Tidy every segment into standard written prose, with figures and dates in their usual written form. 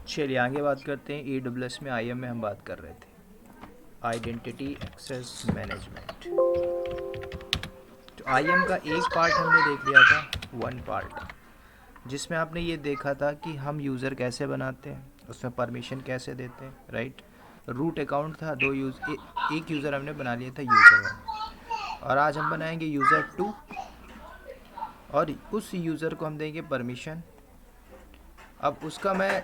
चलिए आगे बात करते हैं। AWS में IAM में हम बात कर रहे थे, आइडेंटिटी एक्सेस मैनेजमेंट। तो IAM का एक पार्ट हमने देख लिया था, वन पार्ट, जिसमें आपने ये देखा था कि हम यूज़र कैसे बनाते हैं, उसमें परमिशन कैसे देते हैं, राइट। रूट अकाउंट था, एक यूज़र हमने बना लिया था, यूज़र 1। और आज हम बनाएंगे यूज़र 2, और उस यूज़र को हम देंगे परमिशन। अब उसका मैं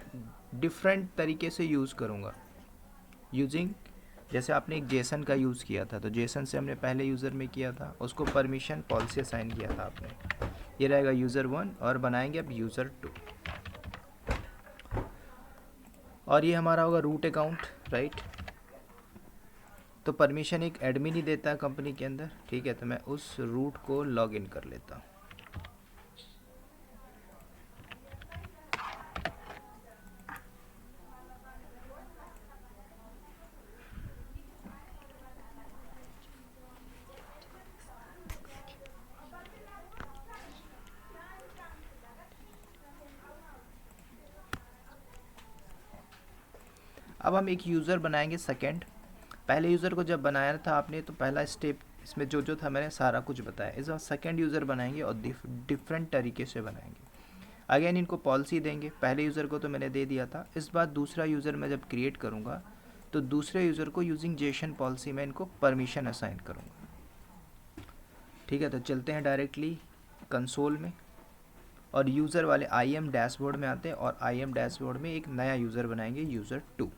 डिफरेंट तरीके से यूज़ करूँगा, यूजिंग, जैसे आपने एक जेसन का यूज़ किया था, तो जेसन से हमने पहले यूज़र में किया था, उसको परमिशन पॉलिसी असाइन किया था आपने। ये रहेगा यूज़र 1, और बनाएंगे अब यूज़र 2, और ये हमारा होगा रूट अकाउंट, राइट। तो परमिशन एक एडमिन ही देता है कंपनी के अंदर, ठीक है। तो मैं उस रूट को लॉग इन कर लेता हूँ। अब हम एक यूज़र बनाएंगे सेकेंड। पहले यूज़र को जब बनाया था आपने, तो पहला स्टेप इसमें जो जो था मैंने सारा कुछ बताया। इस बार सेकेंड यूज़र बनाएंगे और डिफरेंट तरीके से बनाएंगे। अगेन इनको पॉलिसी देंगे, पहले यूज़र को तो मैंने दे दिया था। इस बार दूसरा यूज़र मैं जब क्रिएट करूँगा, तो दूसरे यूज़र को यूजिंग जेसन पॉलिसी में इनको परमिशन असाइन करूँगा, ठीक है। तो चलते हैं डायरेक्टली कंसोल में, और यूज़र वाले IAM डैशबोर्ड में आते हैं, और IAM डैशबोर्ड में एक नया यूज़र बनाएंगे, यूज़र 2।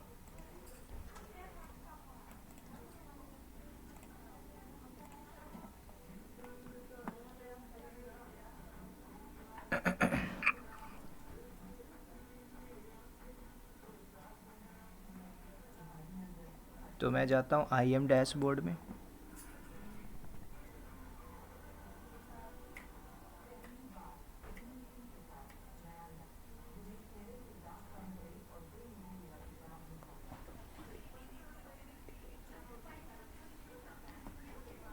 तो मैं जाता हूँ IAM डैशबोर्ड में,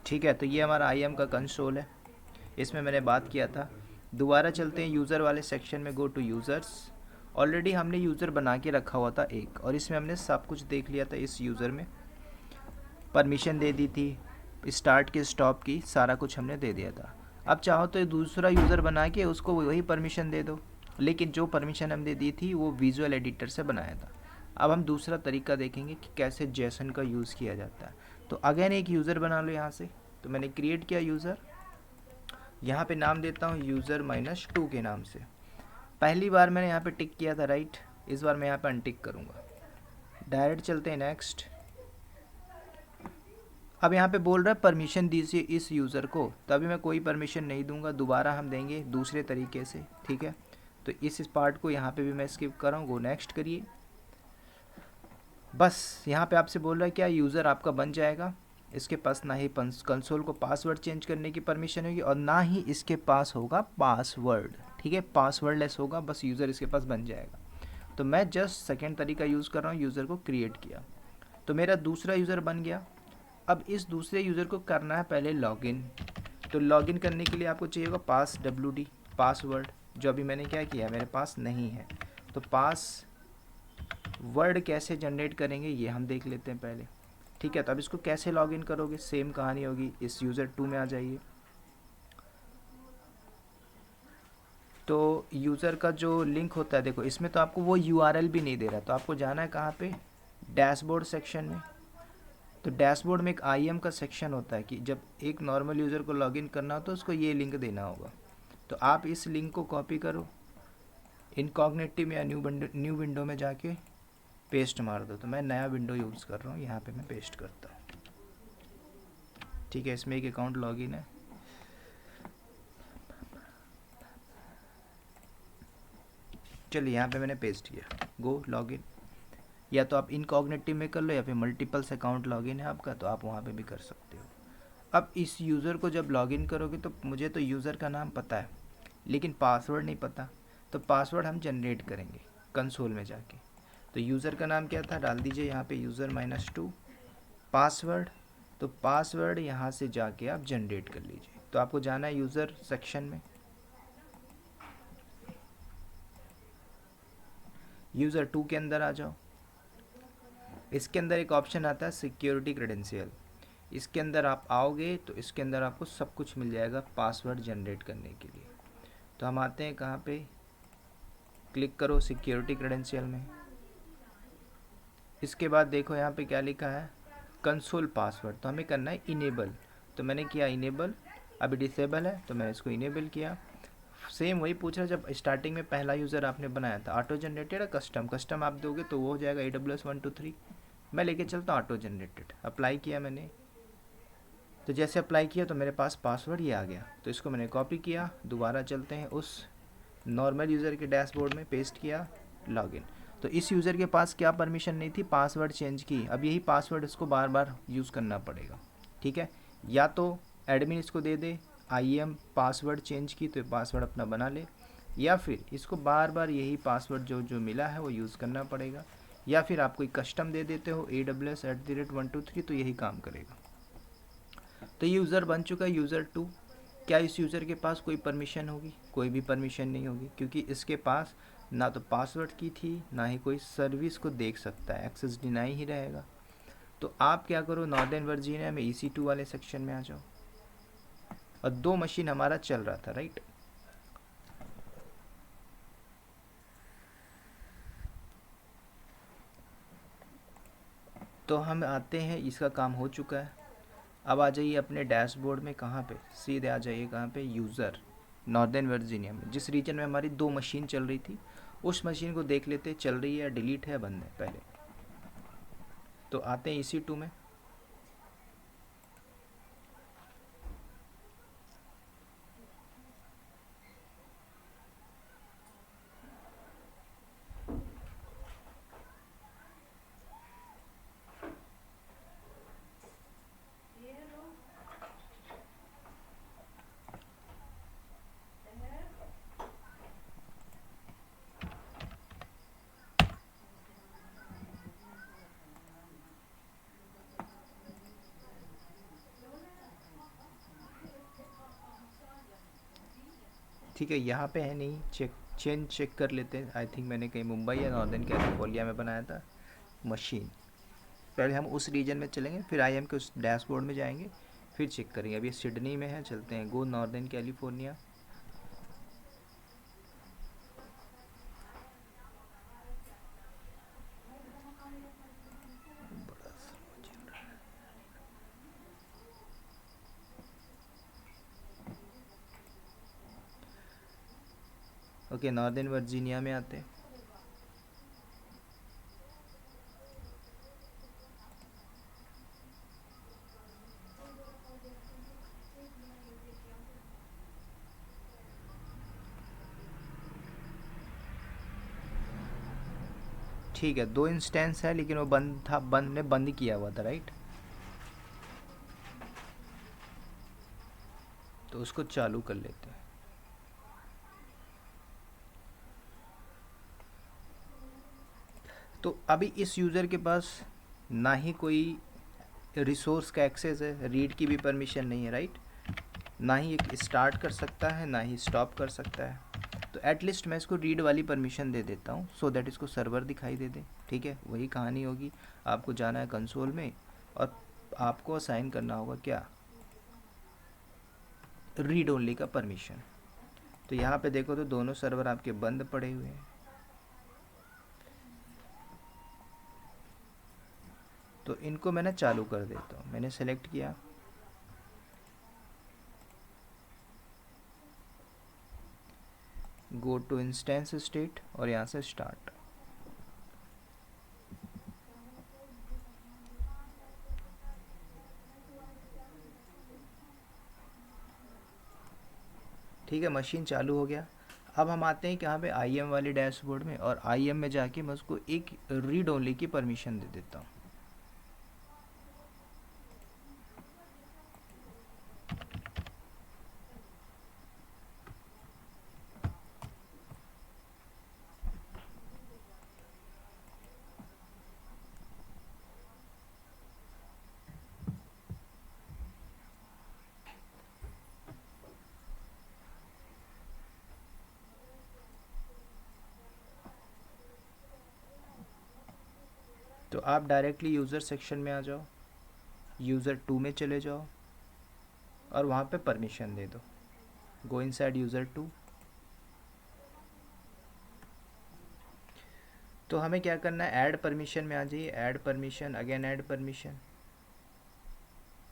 ठीक है। तो ये हमारा IAM का कंसोल है, इसमें मैंने बात किया था। दोबारा चलते हैं यूज़र वाले सेक्शन में, गो टू यूज़र्स। ऑलरेडी हमने यूज़र बना के रखा हुआ था एक, और इसमें हमने सब कुछ देख लिया था। इस यूज़र में परमिशन दे दी थी, स्टार्ट की, स्टॉप की, सारा कुछ हमने दे दिया था। अब चाहो तो दूसरा यूज़र बना के उसको वही परमिशन दे दो, लेकिन जो परमिशन हमने दी थी वो विजुअल एडिटर से बनाया था। अब हम दूसरा तरीका देखेंगे कि कैसे जेसन का यूज़ किया जाता है। तो अगेन एक यूज़र बना लो यहाँ से। तो मैंने क्रिएट किया यूज़र, यहाँ पे नाम देता हूँ यूज़र-2 के नाम से। पहली बार मैंने यहाँ पे टिक किया था, राइट। इस बार मैं यहाँ पे अनटिक करूँगा। डायरेक्ट चलते हैं नेक्स्ट। अब यहाँ पे बोल रहा है परमिशन दीजिए इस यूज़र को, तो अभी मैं कोई परमिशन नहीं दूंगा, दोबारा हम देंगे दूसरे तरीके से, ठीक है। तो इस पार्ट को यहाँ पे भी मैं स्किप कर रहा हूँ, गो नेक्स्ट करिए। बस यहाँ पे आपसे बोल रहा है क्या यूज़र आपका बन जाएगा। इसके पास ना ही कंसोल को पासवर्ड चेंज करने की परमिशन होगी, और ना ही इसके पास होगा पासवर्ड, ठीक है। पासवर्डलेस होगा, बस यूज़र इसके पास बन जाएगा। तो मैं जस्ट सेकेंड तरीका यूज़ कर रहा हूँ, यूज़र को क्रिएट किया, तो मेरा दूसरा यूज़र बन गया। अब इस दूसरे यूज़र को करना है पहले लॉगिन। तो लॉगिन करने के लिए आपको चाहिए होगा passwd, पासवर्ड, जो अभी मैंने क्या किया, मेरे पास नहीं है। तो पासवर्ड कैसे जनरेट करेंगे ये हम देख लेते हैं पहले, ठीक है। तो अब इसको कैसे लॉगिन करोगे, सेम कहानी होगी। इस यूज़र 2 में आ जाइए। तो यूज़र का जो लिंक होता है, देखो इसमें तो आपको वो URL भी नहीं दे रहा, तो आपको जाना है कहाँ पे, डैशबोर्ड सेक्शन में। तो डैशबोर्ड में एक IAM का सेक्शन होता है कि जब एक नॉर्मल यूज़र को लॉगिन करना हो तो उसको ये लिंक देना होगा। तो आप इस लिंक को कॉपी करो, इनकॉग्निटिव या न्यू विंडो में जाके पेस्ट मार दो। तो मैं नया विंडो यूज़ कर रहा हूँ, यहाँ पे मैं पेस्ट करता हूँ, ठीक है। इसमें एक अकाउंट लॉगिन है, चलिए यहाँ पे मैंने पेस्ट किया, गो लॉगिन। या तो आप इनकॉग्निटिव में कर लो, या फिर मल्टीपल्स अकाउंट लॉगिन है आपका, तो आप वहाँ पे भी कर सकते हो। अब इस यूज़र को जब लॉगिन करोगे, तो मुझे तो यूज़र का नाम पता है, लेकिन पासवर्ड नहीं पता। तो पासवर्ड हम जनरेट करेंगे कंसोल में जाके। तो यूज़र का नाम क्या था, डाल दीजिए यहाँ पे यूज़र-2 पासवर्ड। तो पासवर्ड यहाँ से जाके आप जनरेट कर लीजिए। तो आपको जाना है यूज़र सेक्शन में, यूज़र 2 के अंदर आ जाओ। इसके अंदर एक ऑप्शन आता है सिक्योरिटी क्रेडेंशियल। इसके अंदर आप आओगे तो इसके अंदर आपको सब कुछ मिल जाएगा पासवर्ड जनरेट करने के लिए। तो हम आते हैं कहाँ पे, क्लिक करो सिक्योरिटी क्रेडेंशियल में। इसके बाद देखो यहाँ पे क्या लिखा है, कंसोल पासवर्ड। तो हमें करना है इनेबल। तो मैंने किया इनेबल। अभी डिसेबल है तो मैंने इसको इनेबल किया। सेम वही पूछा जब स्टार्टिंग में पहला यूज़र आपने बनाया था, ऑटो जनरेटेड या कस्टम। कस्टम आप दोगे तो वो हो जाएगा AWS 123। मैं लेके चलता हूँ ऑटो जनरेटेड। अप्लाई किया मैंने, तो जैसे अप्लाई किया तो मेरे पास पासवर्ड ये आ गया। तो इसको मैंने कॉपी किया, दोबारा चलते हैं उस नॉर्मल यूज़र के डैशबोर्ड में, पेस्ट किया, लॉगिन। तो इस यूज़र के पास क्या परमिशन नहीं थी, पासवर्ड चेंज की। अब यही पासवर्ड इसको बार बार यूज़ करना पड़ेगा। ठीक है, या तो एडमिन इसको दे दे IAM पासवर्ड चेंज की, तो ये पासवर्ड अपना बना ले, या फिर इसको बार बार यही पासवर्ड जो जो मिला है वो यूज़ करना पड़ेगा, या फिर आप कोई कस्टम दे देते हो AWS@123 तो यही काम करेगा। तो ये यूज़र बन चुका है यूज़र 2। क्या इस यूज़र के पास कोई परमिशन होगी? कोई भी परमिशन नहीं होगी, क्योंकि इसके पास ना तो पासवर्ड की थी, ना ही कोई सर्विस को देख सकता है, एक्सेस डिनाई ही रहेगा। तो आप क्या करो, नॉर्दर्न वर्जीनिया में EC2 वाले सेक्शन में आ जाओ। और 2 मशीन हमारा चल रहा था, राइट। तो हम आते हैं, इसका काम हो चुका है। अब आ जाइए अपने डैशबोर्ड में, कहाँ पे, सीधे आ जाइए कहाँ पे, यूज़र, नॉर्दर्न वर्जीनिया में, जिस रीजन में हमारी 2 मशीन चल रही थी उस मशीन को देख लेते, चल रही है, डिलीट है, बंद है पहले। तो आते हैं EC2 में। ठीक है, यहाँ पे है नहीं, चेक कर लेते हैं। आई थिंक मैंने कहीं मुंबई या नॉर्दर्न कैलिफोर्निया में बनाया था मशीन। पहले हम उस रीजन में चलेंगे, फिर IAM के उस डैशबोर्ड में जाएंगे, फिर चेक करेंगे। अभी सिडनी में है, चलते हैं go northern California. Okay, northern Virginia में आते हैं। ठीक है, 2 इंस्टेंस है, लेकिन वो बंद था, बंद ने बंद किया हुआ था, राइट। तो उसको चालू कर लेते हैं। तो अभी इस यूज़र के पास ना ही कोई रिसोर्स का एक्सेस है, रीड की भी परमिशन नहीं है, राइट। ना ही एक स्टार्ट कर सकता है, ना ही स्टॉप कर सकता है। तो एटलीस्ट मैं इसको रीड वाली परमिशन दे देता हूँ, सो दैट इसको सर्वर दिखाई दे दे। ठीक है, वही कहानी होगी। आपको जाना है कंसोल में और आपको असाइन करना होगा क्या, रीड ओनली का परमिशन। तो यहाँ पे देखो तो दोनों सर्वर आपके बंद पड़े हुए हैं। तो इनको मैंने चालू कर देता हूँ। मैंने सेलेक्ट किया, गो टू इंस्टेंस स्टेट, और यहाँ से स्टार्ट। ठीक है, मशीन चालू हो गया। अब हम आते हैं कि यहाँ पे IAM वाले डैशबोर्ड में, और IAM में जाके मैं उसको एक रीड ओनली की परमिशन दे देता हूँ। तो आप डायरेक्टली यूज़र सेक्शन में आ जाओ, यूज़र 2 में चले जाओ और वहाँ पे परमिशन दे दो। Go inside user 2। तो हमें क्या करना है, ऐड परमिशन में आ जाइए, add permission, again add permission,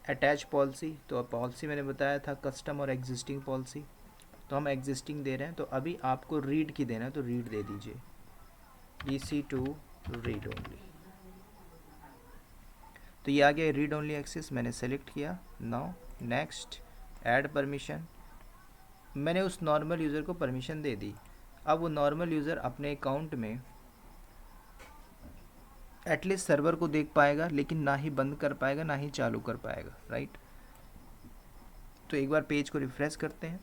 attach policy. तो पॉलिसी मैंने बताया था कस्टम और एग्जिस्टिंग पॉलिसी, तो हम एग्जिस्टिंग दे रहे हैं। तो अभी आपको रीड की देना है तो रीड दे दीजिए, EC2 रीड ओनली। तो ये आ गया रीड ओनली एक्सेस, मैंने सेलेक्ट किया। नाउ नेक्स्ट ऐड परमिशन, मैंने उस नॉर्मल यूज़र को परमिशन दे दी। अब वो नॉर्मल यूज़र अपने अकाउंट में एटलीस्ट सर्वर को देख पाएगा, लेकिन ना ही बंद कर पाएगा ना ही चालू कर पाएगा, राइट। तो एक बार पेज को रिफ्रेश करते हैं,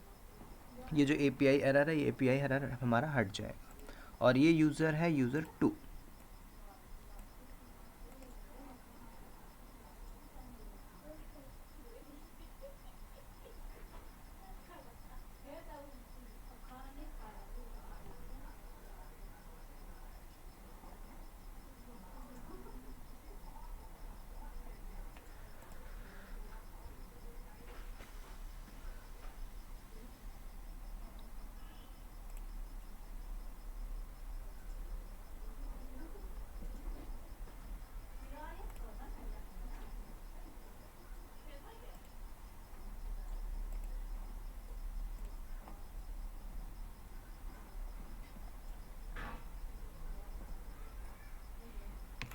ये जो API एरर है, ये API एरर हमारा हट जाएगा। और ये यूज़र है यूज़र 2।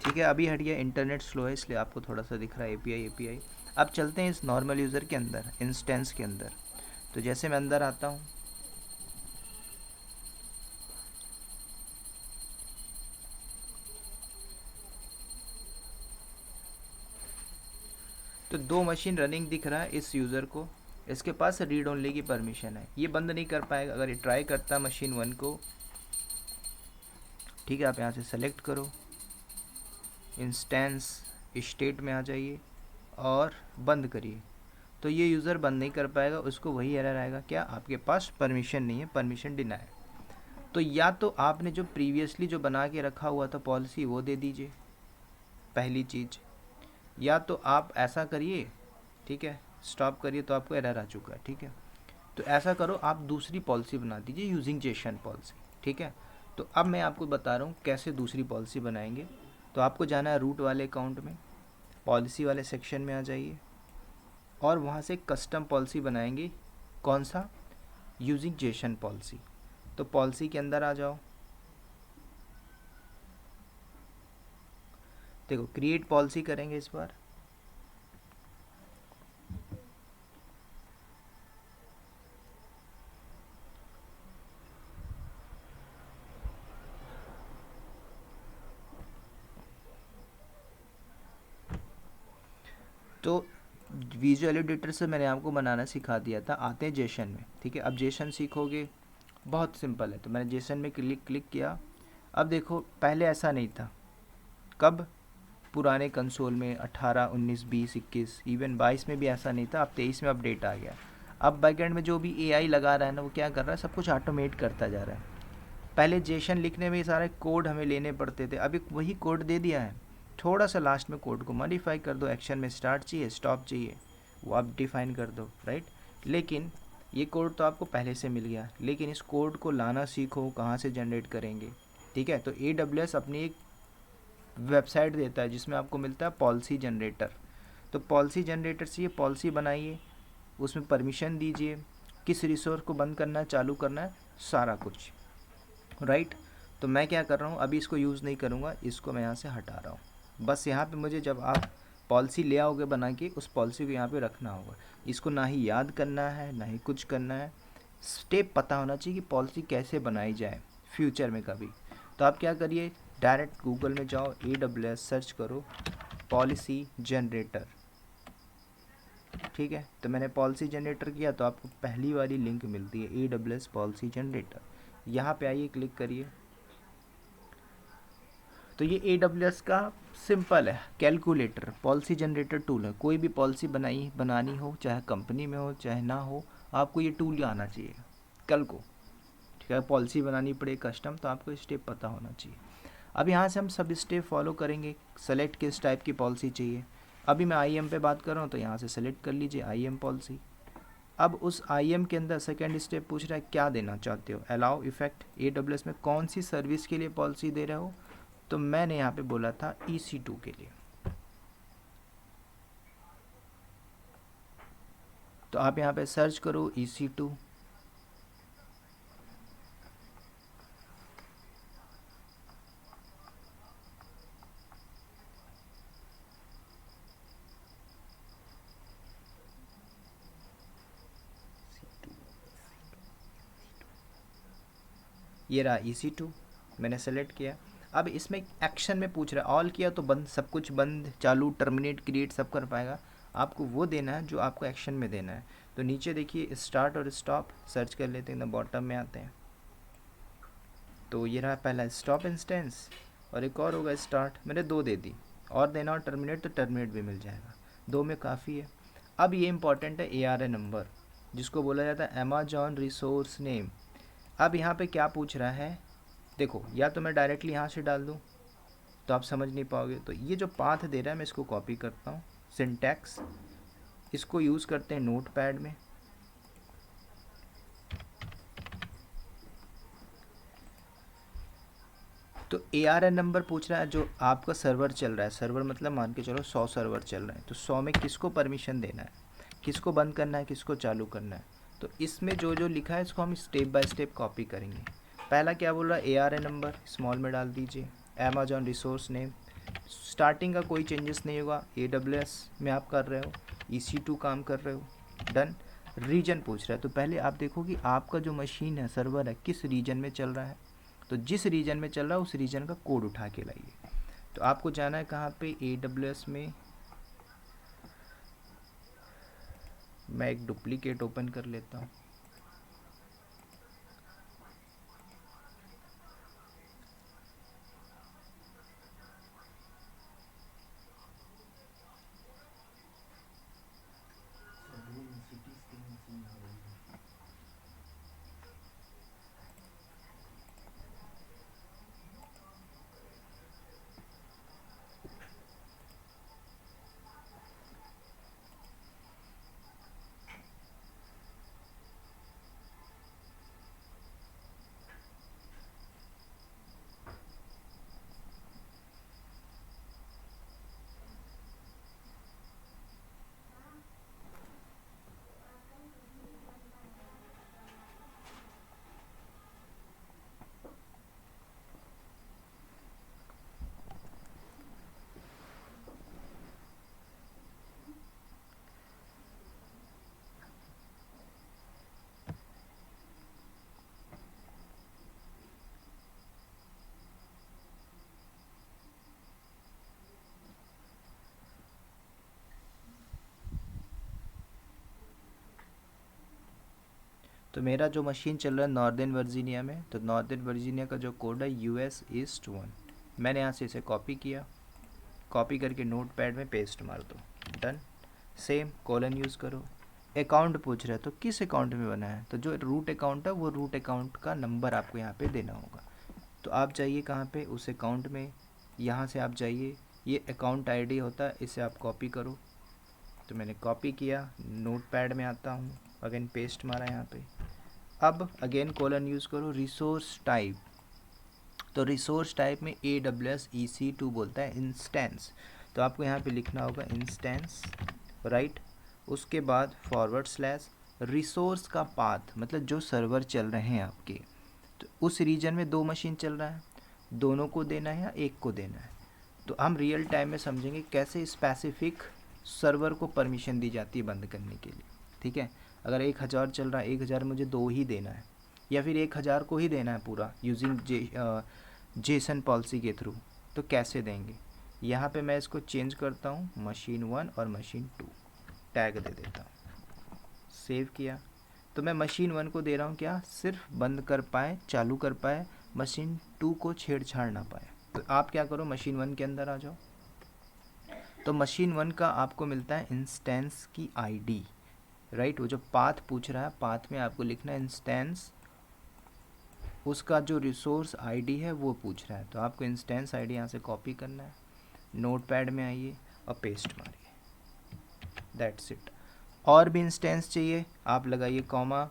ठीक है, अभी हट गया, इंटरनेट स्लो है इसलिए आपको थोड़ा सा दिख रहा है API। अब चलते हैं इस नॉर्मल यूज़र के अंदर, इंस्टेंस के अंदर। तो जैसे मैं अंदर आता हूँ, तो 2 मशीन रनिंग दिख रहा है इस यूज़र को। इसके पास रीड ओनली की परमिशन है, ये बंद नहीं कर पाएगा। अगर ये ट्राई करता मशीन 1 को, ठीक है, आप यहाँ से सेलेक्ट करो, इंस्टेंस स्टेट में आ जाइए और बंद करिए। तो ये यूज़र बंद नहीं कर पाएगा, उसको वही एरर आएगा, क्या, आपके पास परमिशन नहीं है, परमिशन डिनाई। तो या तो आपने जो प्रीवियसली जो बना के रखा हुआ था पॉलिसी वो दे दीजिए, पहली चीज़। या तो आप ऐसा करिए, ठीक है, स्टॉप करिए, तो आपको एरर आ चुका है, ठीक है। तो ऐसा करो, आप दूसरी पॉलिसी बना दीजिए यूजिंग जेसन पॉलिसी, ठीक है। तो अब मैं आपको बता रहा हूँ कैसे दूसरी पॉलिसी बनाएंगे। तो आपको जाना है रूट वाले अकाउंट में, पॉलिसी वाले सेक्शन में आ जाइए और वहाँ से कस्टम पॉलिसी बनाएंगे। कौन सा, यूजिंग जेसन पॉलिसी। तो पॉलिसी के अंदर आ जाओ, देखो क्रिएट पॉलिसी करेंगे इस बार। तो विजुअल एडिटर से मैंने आपको बनाना सिखा दिया था, आते हैं जेसन में, ठीक है। अब जेसन सीखोगे, बहुत सिंपल है। तो मैंने जेसन में क्लिक किया। अब देखो पहले ऐसा नहीं था, कब, पुराने कंसोल में 18, 19, 20, 21, इवन 22 में भी ऐसा नहीं था। अब 23 में अपडेट आ गया। अब बैकएंड में जो भी AI लगा रहा है ना, वो क्या कर रहा है, सब कुछ ऑटोमेट करता जा रहा है। पहले जेसन लिखने में सारे कोड हमें लेने पड़ते थे, अभी वही कोड दे दिया है। थोड़ा सा लास्ट में कोड को मॉडिफाई कर दो, एक्शन में स्टार्ट चाहिए, स्टॉप चाहिए, वो आप डिफाइन कर दो, राइट। लेकिन ये कोड तो आपको पहले से मिल गया, लेकिन इस कोड को लाना सीखो, कहाँ से जनरेट करेंगे, ठीक है। तो AWS अपनी एक वेबसाइट देता है जिसमें आपको मिलता है पॉलिसी जनरेटर। तो पॉलिसी जनरेटर से ये पॉलिसी बनाइए, उसमें परमिशन दीजिए, किस रिसोर्स को बंद करना है, चालू करना है, सारा कुछ, राइट। तो मैं क्या कर रहा हूँ, अभी इसको यूज़ नहीं करूँगा, इसको मैं यहाँ से हटा रहा हूँ। बस यहाँ पे मुझे जब आप पॉलिसी ले आओगे बना के, उस पॉलिसी को यहाँ पे रखना होगा। इसको ना ही याद करना है ना ही कुछ करना है, स्टेप पता होना चाहिए कि पॉलिसी कैसे बनाई जाए फ्यूचर में कभी। तो आप क्या करिए, डायरेक्ट गूगल में जाओ, AWS सर्च करो पॉलिसी जनरेटर, ठीक है। तो मैंने पॉलिसी जनरेटर किया तो आपको पहली वाली लिंक मिलती है AWS पॉलिसी जनरेटर। यहाँ पे आइए, क्लिक करिए। तो ये AWS का सिंपल है कैलकुलेटर, पॉलिसी जनरेटर टूल है। कोई भी पॉलिसी बनानी हो, चाहे कंपनी में हो चाहे ना हो, आपको ये टूल आना चाहिए कल को, ठीक है। पॉलिसी बनानी पड़े कस्टम, तो आपको स्टेप पता होना चाहिए। अब यहाँ से हम सब स्टेप फॉलो करेंगे, सेलेक्ट किस टाइप की पॉलिसी चाहिए। अभी मैं IAM पे बात कर रहा हूँ तो यहाँ से सेलेक्ट कर लीजिए IAM पॉलिसी। अब उस IAM के अंदर सेकेंड स्टेप पूछ रहा है क्या देना चाहते हो, अलाउ इफेक्ट AWS में कौन सी सर्विस के लिए पॉलिसी दे रहे हो, तो मैंने यहाँ पे बोला था EC2 के लिए। तो आप यहाँ पे सर्च करो EC2, ये रहा EC2, मैंने सेलेक्ट किया। अब इसमें एक्शन में पूछ रहा है, ऑल किया तो बंद, सब कुछ बंद, चालू, टर्मिनेट, क्रिएट सब कर पाएगा। आपको वो देना है जो आपको एक्शन में देना है। तो नीचे देखिए स्टार्ट और स्टॉप, सर्च कर लेते हैं, एकदम बॉटम में आते हैं। तो ये रहा पहला स्टॉप इंस्टेंस, और एक और होगा स्टार्ट, मैंने 2 दे दी। और देना और टर्मिनेट तो टर्मिनेट भी मिल जाएगा, 2 में काफ़ी है। अब ये इंपॉर्टेंट है ARN नंबर, जिसको बोला जाता है अमेजॉन रिसोर्स नेम। अब यहाँ पे क्या पूछ रहा है, देखो, या तो मैं डायरेक्टली यहाँ से डाल दूँ तो आप समझ नहीं पाओगे, तो ये जो पाथ दे रहा है मैं इसको कॉपी करता हूँ, सिंटैक्स, इसको यूज़ करते हैं नोटपैड में। तो ARN नंबर पूछ रहा है जो आपका सर्वर चल रहा है, सर्वर मतलब मान के चलो 100 सर्वर चल रहा है, तो 100 में किसको परमिशन देना है, किसको बंद करना है, किसको चालू करना है। तो इसमें जो जो लिखा है इसको हम स्टेप बाय स्टेप कॉपी करेंगे। पहला क्या बोल रहा है, ARN नंबर स्मॉल में डाल दीजिए, अमेजॉन रिसोर्स नेम, स्टार्टिंग का कोई चेंजेस नहीं होगा, AWS में आप कर रहे हो, EC2 काम कर रहे हो, डन। रीजन पूछ रहा है, तो पहले आप देखो कि आपका जो मशीन है, सर्वर है, किस रीजन में चल रहा है। तो जिस रीजन में चल रहा है उस रीजन का कोड उठा के लाइए। तो आपको जाना है कहाँ पे, AWS में। मैं एक डुप्लीकेट ओपन कर लेता हूँ। तो मेरा जो मशीन चल रहा है नॉर्दर्न वर्जीनिया में, तो नॉर्दर्न वर्जीनिया का जो कोड है US ईस्ट 1, मैंने यहाँ से इसे कॉपी किया, कॉपी करके नोटपैड में पेस्ट मार दो, डन। सेम कॉलन यूज़ करो। अकाउंट पूछ रहा है, तो किस अकाउंट में बना है, तो जो रूट अकाउंट है वो रूट अकाउंट का नंबर आपको यहाँ पे देना होगा। तो आप जाइए कहाँ पे, उस अकाउंट में, यहाँ से आप जाइए, ये अकाउंट ID होता है, इसे आप कॉपी करो। तो मैंने कॉपी किया, नोटपैड में आता हूँ, अगेन पेस्ट मारा यहाँ पे। अब अगेन कॉलन यूज़ करो, रिसोर्स टाइप, तो रिसोर्स टाइप में AWS EC2 बोलता है इंस्टेंस, तो आपको यहाँ पे लिखना होगा इंस्टेंस, राइट। उसके बाद /, रिसोर्स का पाथ, मतलब जो सर्वर चल रहे हैं आपके, तो उस रीजन में 2 मशीन चल रहा है, दोनों को देना है या एक को देना है। तो हम रियल टाइम में समझेंगे कैसे स्पेसिफिक सर्वर को परमिशन दी जाती है बंद करने के लिए, ठीक है। अगर 1000 चल रहा है, 1000 मुझे 2 ही देना है, या फिर 1000 को ही देना है पूरा यूजिंग जेसन पॉलिसी के थ्रू, तो कैसे देंगे। यहाँ पे मैं इसको चेंज करता हूँ, मशीन 1 और मशीन 2 टैग दे देता हूँ, सेव किया। तो मैं मशीन 1 को दे रहा हूँ क्या, सिर्फ बंद कर पाए, चालू कर पाए, मशीन 2 को छेड़छाड़ ना पाए। तो आप क्या करो, मशीन 1 के अंदर आ जाओ। तो मशीन 1 का आपको मिलता है इंस्टेंस की ID, राइट। वो जो पाथ पूछ रहा है, पाथ में आपको लिखना है इंस्टेंस उसका जो रिसोर्स आईडी है वो पूछ रहा है। तो आपको इंस्टेंस आईडी यहाँ से कॉपी करना है, नोटपैड में आइए और पेस्ट मारिए, दैट्स इट। और भी इंस्टेंस चाहिए आप लगाइए कॉमा,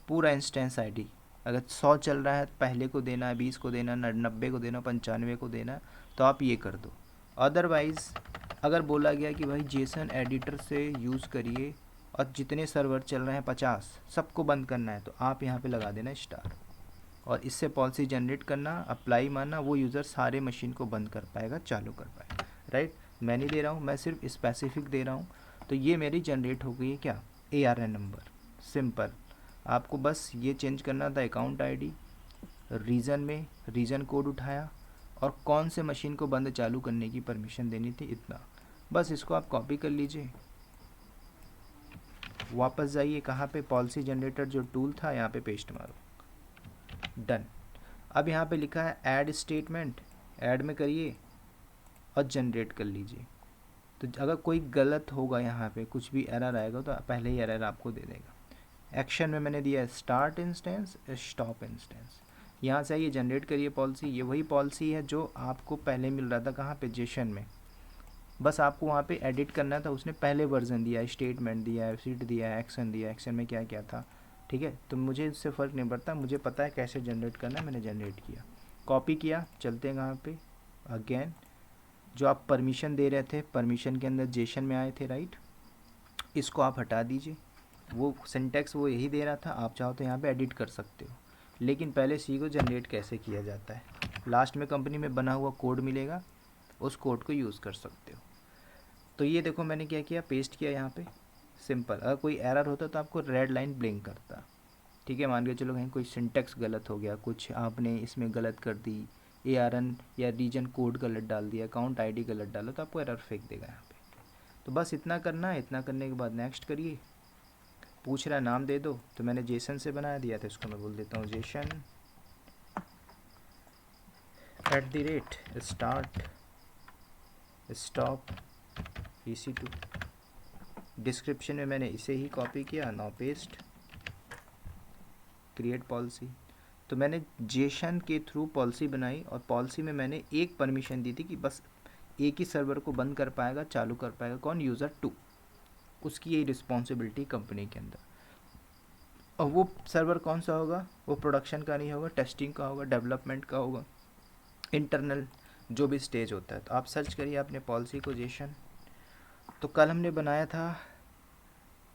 पूरा इंस्टेंस आईडी। अगर 100 चल रहा है पहले को देना है, 20 को देना है, 90 को देना, 95 को देना, तो आप ये कर दो। अदरवाइज़ अगर बोला गया कि भाई जेसन एडिटर से यूज़ करिए और जितने सर्वर चल रहे हैं 50 सबको बंद करना है, तो आप यहाँ पे लगा देना स्टार, और इससे पॉलिसी जनरेट करना, अप्लाई मारना, वो यूज़र सारे मशीन को बंद कर पाएगा, चालू कर पाएगा, राइट। मैं नहीं दे रहा हूँ, मैं सिर्फ स्पेसिफिक दे रहा हूँ। तो ये मेरी जनरेट हो गई है क्या, ARN नंबर, सिंपल। आपको बस ये चेंज करना था, अकाउंट आईडी, रीज़न में रीज़न कोड उठाया और कौन से मशीन को बंद चालू करने की परमिशन देनी थी, इतना बस। इसको आप कॉपी कर लीजिए, वापस जाइए कहाँ पे, पॉलिसी जनरेटर जो टूल था यहाँ पे पेस्ट मारो, डन। अब यहाँ पे लिखा है ऐड स्टेटमेंट, ऐड में करिए और जनरेट कर लीजिए। तो अगर कोई गलत होगा यहाँ पे, कुछ भी एरर आएगा तो पहले ही एरर आपको दे देगा। एक्शन में मैंने दिया है स्टार्ट इंस्टेंस, स्टॉप इंस्टेंस। यहाँ से ये जनरेट करिए पॉलिसी, ये वही पॉलिसी है जो आपको पहले मिल रहा था कहाँ पे, जेसन में। बस आपको वहाँ पे एडिट करना था, उसने पहले वर्जन दिया है, स्टेटमेंट दिया है, सीट दिया है, एक्शन दिया है, एक्शन में क्या क्या था, ठीक है। तो मुझे इससे फ़र्क नहीं पड़ता, मुझे पता है कैसे जनरेट करना है, मैंने जनरेट किया, कॉपी किया। चलते हैं कहाँ पे, अगेन जो आप परमिशन दे रहे थे, परमिशन के अंदर जेसन में आए थे, राइट। इसको आप हटा दीजिए, वो सिंटेक्स वो यही दे रहा था, आप चाहो तो यहाँ पे एडिट कर सकते हो, लेकिन पहले सीखो जनरेट कैसे किया जाता है। लास्ट में कंपनी में बना हुआ कोड मिलेगा, उस कोड को यूज़ कर सकते हो। तो ये देखो मैंने क्या किया, पेस्ट किया यहाँ पे, सिंपल। अगर कोई एरर होता तो आपको रेड लाइन ब्लिंक करता, ठीक है। मान के चलो कहीं कोई सिंटेक्स गलत हो गया, कुछ आपने इसमें गलत कर दी, ARN या रीजन कोड गलत डाल दिया, अकाउंट आईडी गलत डाला, तो आपको एरर फेंक देगा यहाँ पे। तो बस इतना करना है, इतना करने के बाद नेक्स्ट करिए। पूछ रहा है नाम दे दो, तो मैंने जेसन से बना दिया था, इसको मैं बोल देता हूँ Jason @ start stop EC2। Description में मैंने इसे ही कॉपी किया, नाउ पेस्ट, क्रिएट पॉलिसी। तो मैंने जेसन के थ्रू पॉलिसी बनाई, और पॉलिसी में मैंने एक परमिशन दी थी कि बस एक ही सर्वर को बंद कर पाएगा, चालू कर पाएगा, कौन, यूज़र 2। उसकी यही रिस्पॉन्सिबिलिटी कंपनी के अंदर। और वो सर्वर कौन सा होगा, वो प्रोडक्शन का नहीं होगा, टेस्टिंग का होगा, डेवलपमेंट का होगा, इंटरनल जो भी स्टेज होता है। तो आप सर्च करिए अपने पॉलिसी को, जेसन। तो कल हमने बनाया था,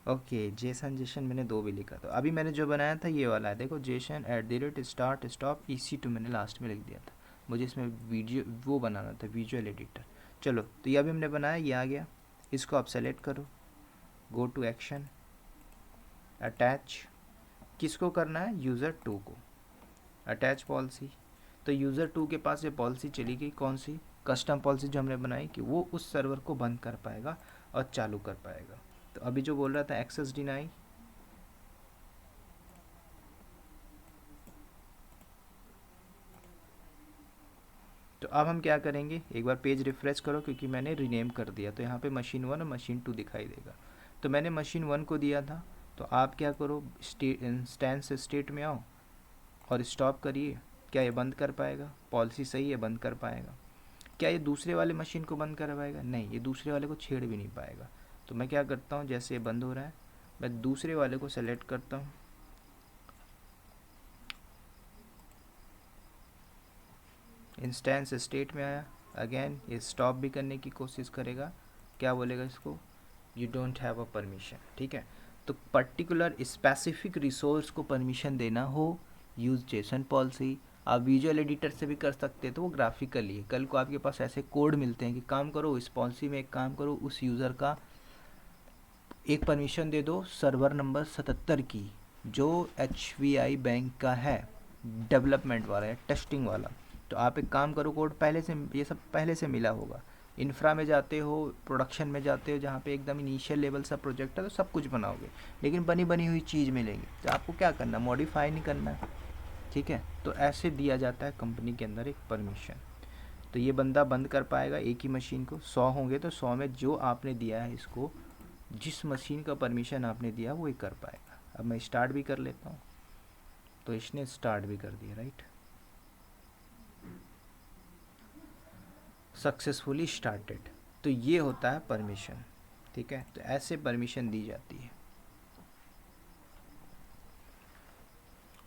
ओके, जेसन मैंने 2 भी लिखा था। अभी मैंने जो बनाया था ये वाला है, देखो, जेसन @ स्टार्ट स्टॉप EC2 मैंने लास्ट में लिख दिया था। मुझे इसमें वीडियो वो बनाना था, विजुअल एडिटर। चलो, तो ये अभी हमने बनाया, ये आ गया। इसको आप सेलेक्ट करो, गो टू एक्शन, अटैच। किसको करना है, यूज़र 2 को, अटैच पॉलिसी। तो यूज़र 2 के पास ये पॉलिसी चली गई, कौन सी, कस्टम पॉलिसी जो हमने बनाई कि वो उस सर्वर को बंद कर पाएगा और चालू कर पाएगा। तो अभी जो बोल रहा था एक्सेस डिनाई, तो अब हम क्या करेंगे, एक बार पेज रिफ्रेश करो, क्योंकि मैंने रीनेम कर दिया। तो यहाँ पे मशीन 1 और मशीन 2 दिखाई देगा। तो मैंने मशीन 1 को दिया था, तो आप क्या करो, इंस्टेंस स्टेट में आओ और स्टॉप करिए। क्या ये बंद कर पाएगा, पॉलिसी सही है, बंद कर पाएगा। क्या ये दूसरे वाले मशीन को बंद कर पाएगा, नहीं, ये दूसरे वाले को छेड़ भी नहीं पाएगा। तो मैं क्या करता हूँ, जैसे ये बंद हो रहा है, मैं दूसरे वाले को सेलेक्ट करता हूँ, इंस्टेंस स्टेट में आया। अगेन ये स्टॉप भी करने की कोशिश करेगा, क्या बोलेगा इसको, you don't have a permission, ठीक है। तो पर्टिकुलर स्पेसिफिक रिसोर्स को परमिशन देना हो, यूज़ जेसन पॉलिसी। आप विजुअल एडिटर से भी कर सकते हैं, तो वो ग्राफिकली है। कल को आपके पास ऐसे कोड मिलते हैं कि काम करो इस पॉलिसी में, एक काम करो, उस यूज़र का एक परमिशन दे दो सर्वर नंबर 77 की, जो HVI बैंक का है, डेवलपमेंट वाला है, टेस्टिंग वाला। तो आप एक काम करो, कोड पहले से, ये सब पहले से मिला होगा। इंफ्रा में जाते हो, प्रोडक्शन में जाते हो, जहाँ पे एकदम इनिशियल लेवल सा प्रोजेक्ट है, तो सब कुछ बनाओगे, लेकिन बनी बनी हुई चीज़ मिलेगी। तो आपको क्या करना, मॉडिफाई नहीं करना है, ठीक है। तो ऐसे दिया जाता है कंपनी के अंदर एक परमिशन। तो ये बंदा बंद कर पाएगा एक ही मशीन को, 100 होंगे तो 100 में जो आपने दिया है इसको, जिस मशीन का परमिशन आपने दिया वो ही कर पाएगा। अब मैं स्टार्ट भी कर लेता हूँ, तो इसने स्टार्ट भी कर दिया, राइट। सक्सेसफुली स्टार्टेड, तो ये होता है परमिशन। ठीक है, तो ऐसे परमिशन दी जाती है।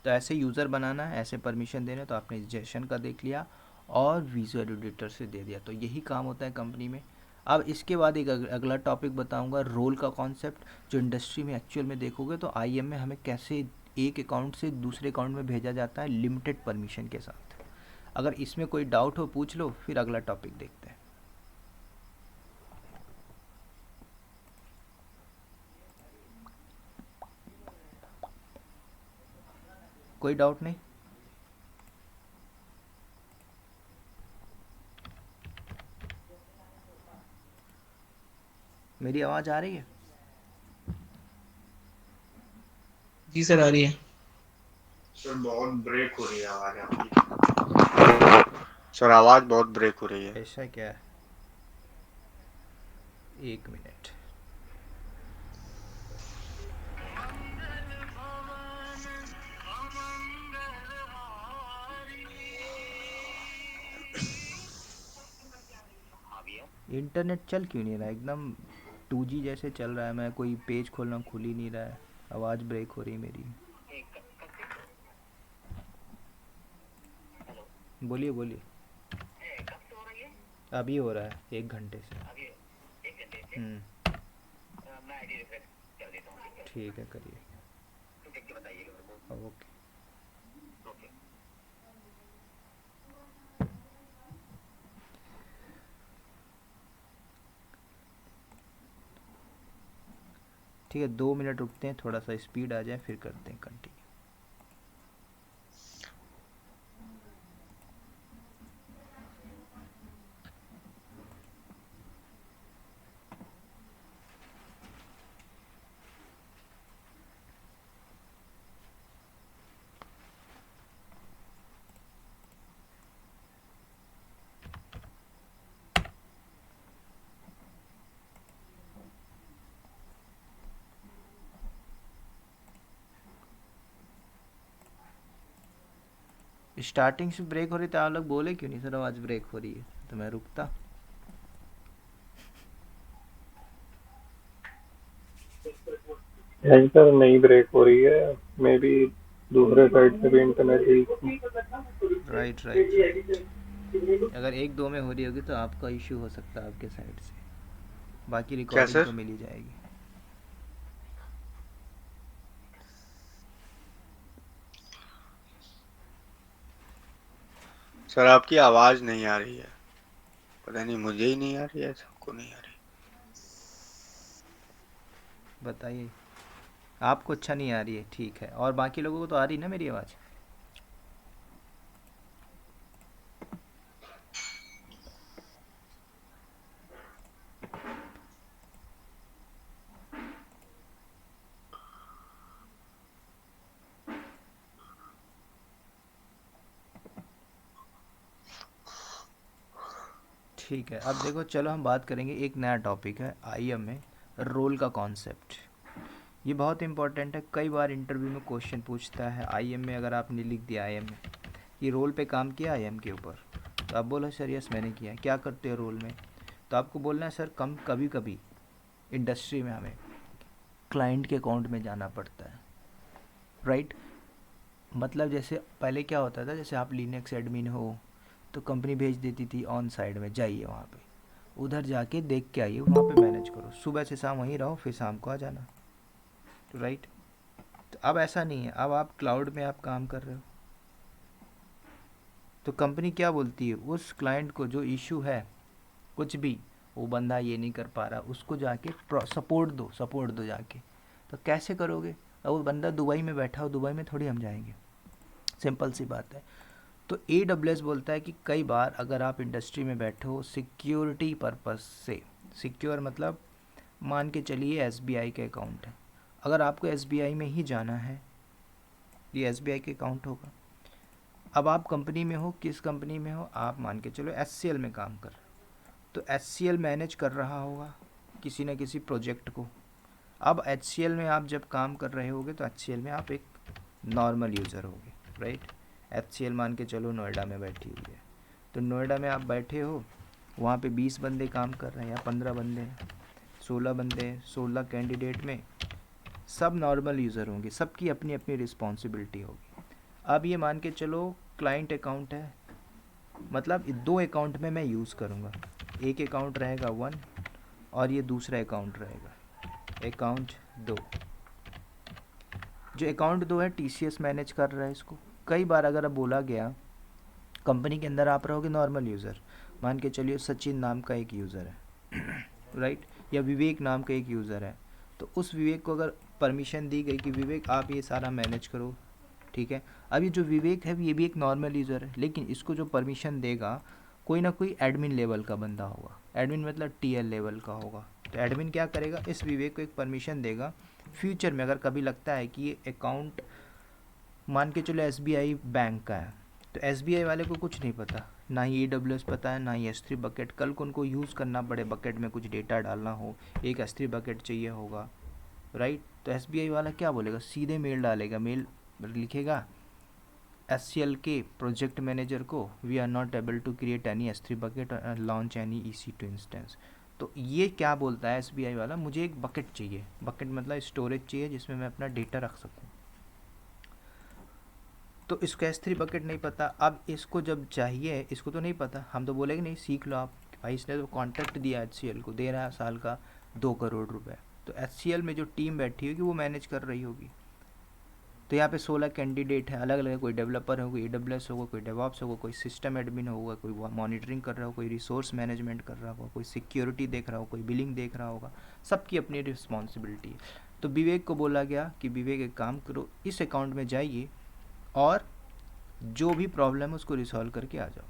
तो ऐसे यूज़र बनाना है, ऐसे परमिशन देने, तो आपने जेसन का देख लिया और विजुअल एडिटर से दे दिया, तो यही काम होता है कंपनी में। अब इसके बाद एक अगला टॉपिक बताऊंगा, रोल का कॉन्सेप्ट, जो इंडस्ट्री में एक्चुअल में देखोगे तो आईएम में हमें कैसे एक अकाउंट से दूसरे अकाउंट में भेजा जाता है लिमिटेड परमिशन के साथ। अगर इसमें कोई डाउट हो पूछ लो, फिर अगला टॉपिक देखते हैं। कोई डाउट नहीं? मेरी आवाज़ आ रही है? जी सर, आ रही है। सर बहुत ब्रेक हो रही है आवाज आपकी। सर आवाज बहुत ब्रेक हो रही है। ऐसा क्या है? एक मिनट। इंटरनेट चल क्यों नहीं रहा? एकदम 2G जैसे चल रहा है, मैं कोई पेज खोलना खुल ही नहीं रहा है, आवाज़ ब्रेक हो रही मेरी। बोलिए बोलिए। अभी हो रहा है 1 घंटे से। ठीक है, करिए। ओके। ठीक है, 2 मिनट रुकते हैं, थोड़ा सा स्पीड आ जाए, फिर करते हैं कंटिन्यू। स्टार्टिंग से ब्रेक हो रही तो आप लोग बोले क्यों नहीं सर आवाज़ ब्रेक हो रही है, तो मैं रुकता। यहीं पर नहीं ब्रेक हो रही है, मे बी दूसरे साइड से भी internet weak. Right right right. अगर 1-2 में हो रही होगी तो आपका इशू हो सकता है आपके साइड से, बाकी क्या रिकॉर्डिंग सर? तो मिल ही जाएगी। सर आपकी आवाज नहीं आ रही है, पता नहीं मुझे ही नहीं आ रही है, सबको नहीं आ रही। बताइए, आपको अच्छा नहीं आ रही है, ठीक है, और बाकी लोगों को तो आ रही ना मेरी आवाज़? ठीक है, अब देखो, चलो हम बात करेंगे, एक नया टॉपिक है आईएम में, रोल का कॉन्सेप्ट। ये बहुत इंपॉर्टेंट है, कई बार इंटरव्यू में क्वेश्चन पूछता है आईएम में। अगर आपने लिख दिया आईएम में कि रोल पे काम किया आईएम के ऊपर, तो आप बोलो सर यस मैंने किया। क्या करते हो रोल में? तो आपको बोलना है सर कभी कभी इंडस्ट्री में हमें क्लाइंट के अकाउंट में जाना पड़ता है, राइट। मतलब जैसे पहले क्या होता था, जैसे आप लिनक्स एडमिन हो तो कंपनी भेज देती थी ऑन साइड में, जाइए वहाँ पे, उधर जाके देख के आइए, वहाँ पे मैनेज करो, सुबह से शाम वहीं रहो, फिर शाम को आ जाना, राइट। तो अब ऐसा नहीं है, अब आप क्लाउड में आप काम कर रहे हो, तो कंपनी क्या बोलती है, उस क्लाइंट को जो इशू है कुछ भी, वो बंदा ये नहीं कर पा रहा, उसको जाके सपोर्ट दो जाके। तो कैसे करोगे? अब वो बंदा दुबई में बैठा हो, दुबई में थोड़ी हम जाएंगे, सिंपल सी बात है। तो AWS बोलता है कि कई बार अगर आप इंडस्ट्री में बैठे हो सिक्योरिटी पर्पस से, सिक्योर मतलब मान के चलिए SBI के अकाउंट है, अगर आपको SBI में ही जाना है, ये SBI के अकाउंट होगा। अब आप कंपनी में हो, किस कंपनी में हो, आप मान के चलो HCL में काम कर रहे हो, तो HCL मैनेज कर रहा होगा किसी न किसी प्रोजेक्ट को। अब HCL में आप जब काम कर रहे होगे तो HCL में आप एक नॉर्मल यूज़र होगे, राइट। HCL मान के चलो नोएडा में बैठी हुई है, तो नोएडा में आप बैठे हो, वहाँ पे 20 बंदे काम कर रहे हैं या 15 बंदे हैं, 16 बंदे हैं, 16 कैंडिडेट में सब नॉर्मल यूज़र होंगे, सबकी अपनी अपनी रिस्पॉन्सिबिलिटी होगी। अब ये मान के चलो क्लाइंट अकाउंट है, मतलब 2 अकाउंट में मैं यूज़ करूँगा। एक अकाउंट रहेगा 1 और ये दूसरा अकाउंट रहेगा अकाउंट 2। जो अकाउंट 2 है TCS मैनेज कर रहा है इसको। कई बार अगर अब बोला गया कंपनी के अंदर आप रहोगे नॉर्मल यूज़र, मान के चलिए सचिन नाम का एक यूज़र है राइट, या विवेक नाम का एक यूज़र है, तो उस विवेक को अगर परमिशन दी गई कि विवेक आप ये सारा मैनेज करो, ठीक है। अब ये जो विवेक है ये भी एक नॉर्मल यूज़र है, लेकिन इसको जो परमिशन देगा कोई ना कोई एडमिन लेवल का बंदा होगा। एडमिन मतलब TL लेवल का होगा। तो एडमिन क्या करेगा, इस विवेक को एक परमिशन देगा। फ्यूचर में अगर कभी लगता है कि ये अकाउंट मान के चलो SBI बैंक का है, तो SBI वाले को कुछ नहीं पता, ना ही AWS पता है, ना ही S3 बकेट। कल को उनको यूज़ करना पड़े, बकेट में कुछ डेटा डालना हो, एक S3 बकेट चाहिए होगा, राइट। तो SBI वाला क्या बोलेगा, सीधे मेल डालेगा, मेल लिखेगा SCL के प्रोजेक्ट मैनेजर को, we are not able to create any S3 bucket और लॉन्च एनी EC2 इंस्टेंस। तो ये क्या बोलता है SBI वाला, मुझे एक बकेट चाहिए, बकेट मतलब स्टोरेज चाहिए जिसमें मैं अपना डेटा रख सकूँ। तो इसको S3 बकेट नहीं पता। अब इसको जब चाहिए, इसको तो नहीं पता, हम तो बोलेंगे नहीं सीख लो आप, भाई इसने तो कॉन्ट्रैक्ट दिया HCL को, दे रहा है साल का 2 करोड़ रुपए, तो HCL में जो टीम बैठी होगी वो मैनेज कर रही होगी। तो यहाँ पे 16 कैंडिडेट है, अलग अलग, कोई डेवलपर होगा, कोई AWS होगा, कोई डेवॉप्स होगा, कोई सिस्टम एडमिन होगा, कोई मॉनिटरिंग कर रहा होगा, कोई रिसोर्स मैनेजमेंट कर रहा होगा, कोई सिक्योरिटी देख रहा होगा, कोई बिलिंग देख रहा होगा, सबकी अपनी रिस्पॉन्सिबिलिटी है। तो विवेक को बोला गया कि विवेक एक काम करो, इस अकाउंट में जाइए और जो भी प्रॉब्लम है उसको रिसॉल्व करके आ जाओ।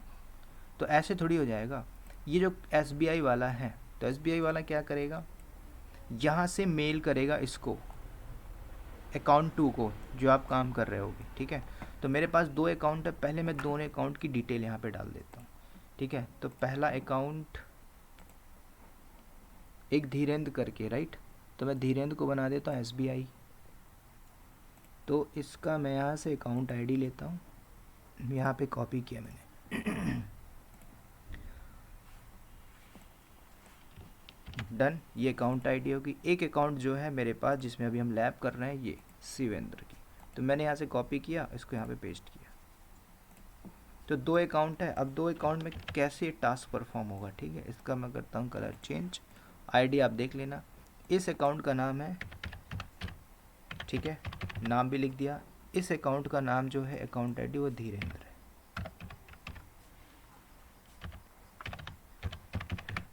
तो ऐसे थोड़ी हो जाएगा। ये जो SBI वाला है, तो SBI वाला क्या करेगा, यहाँ से मेल करेगा इसको अकाउंट 2 को, जो आप काम कर रहे होगे, ठीक है। तो मेरे पास 2 अकाउंट है, पहले मैं दोनों अकाउंट की डिटेल यहाँ पे डाल देता हूँ, ठीक है। तो पहला अकाउंट एक धीरेन्द्र करके, राइट, तो मैं धीरेन्द्र को बना देता हूँ SBI। तो इसका मैं यहाँ से अकाउंट ID लेता हूँ, यहाँ पे कॉपी किया मैंने डन। ये अकाउंट ID होगी। एक अकाउंट जो है मेरे पास जिसमें अभी हम लैब कर रहे हैं, ये शिवेंद्र की, तो मैंने यहाँ से कॉपी किया, इसको यहाँ पे पेस्ट किया। तो 2 अकाउंट है। अब 2 अकाउंट में कैसे टास्क परफॉर्म होगा, ठीक है। इसका मैं करता हूँ कलर चेंज, ID आप देख लेना। इस अकाउंट का नाम है, ठीक है, नाम भी लिख दिया। इस अकाउंट का नाम जो है अकाउंट ID वो धीरेन्द्र है।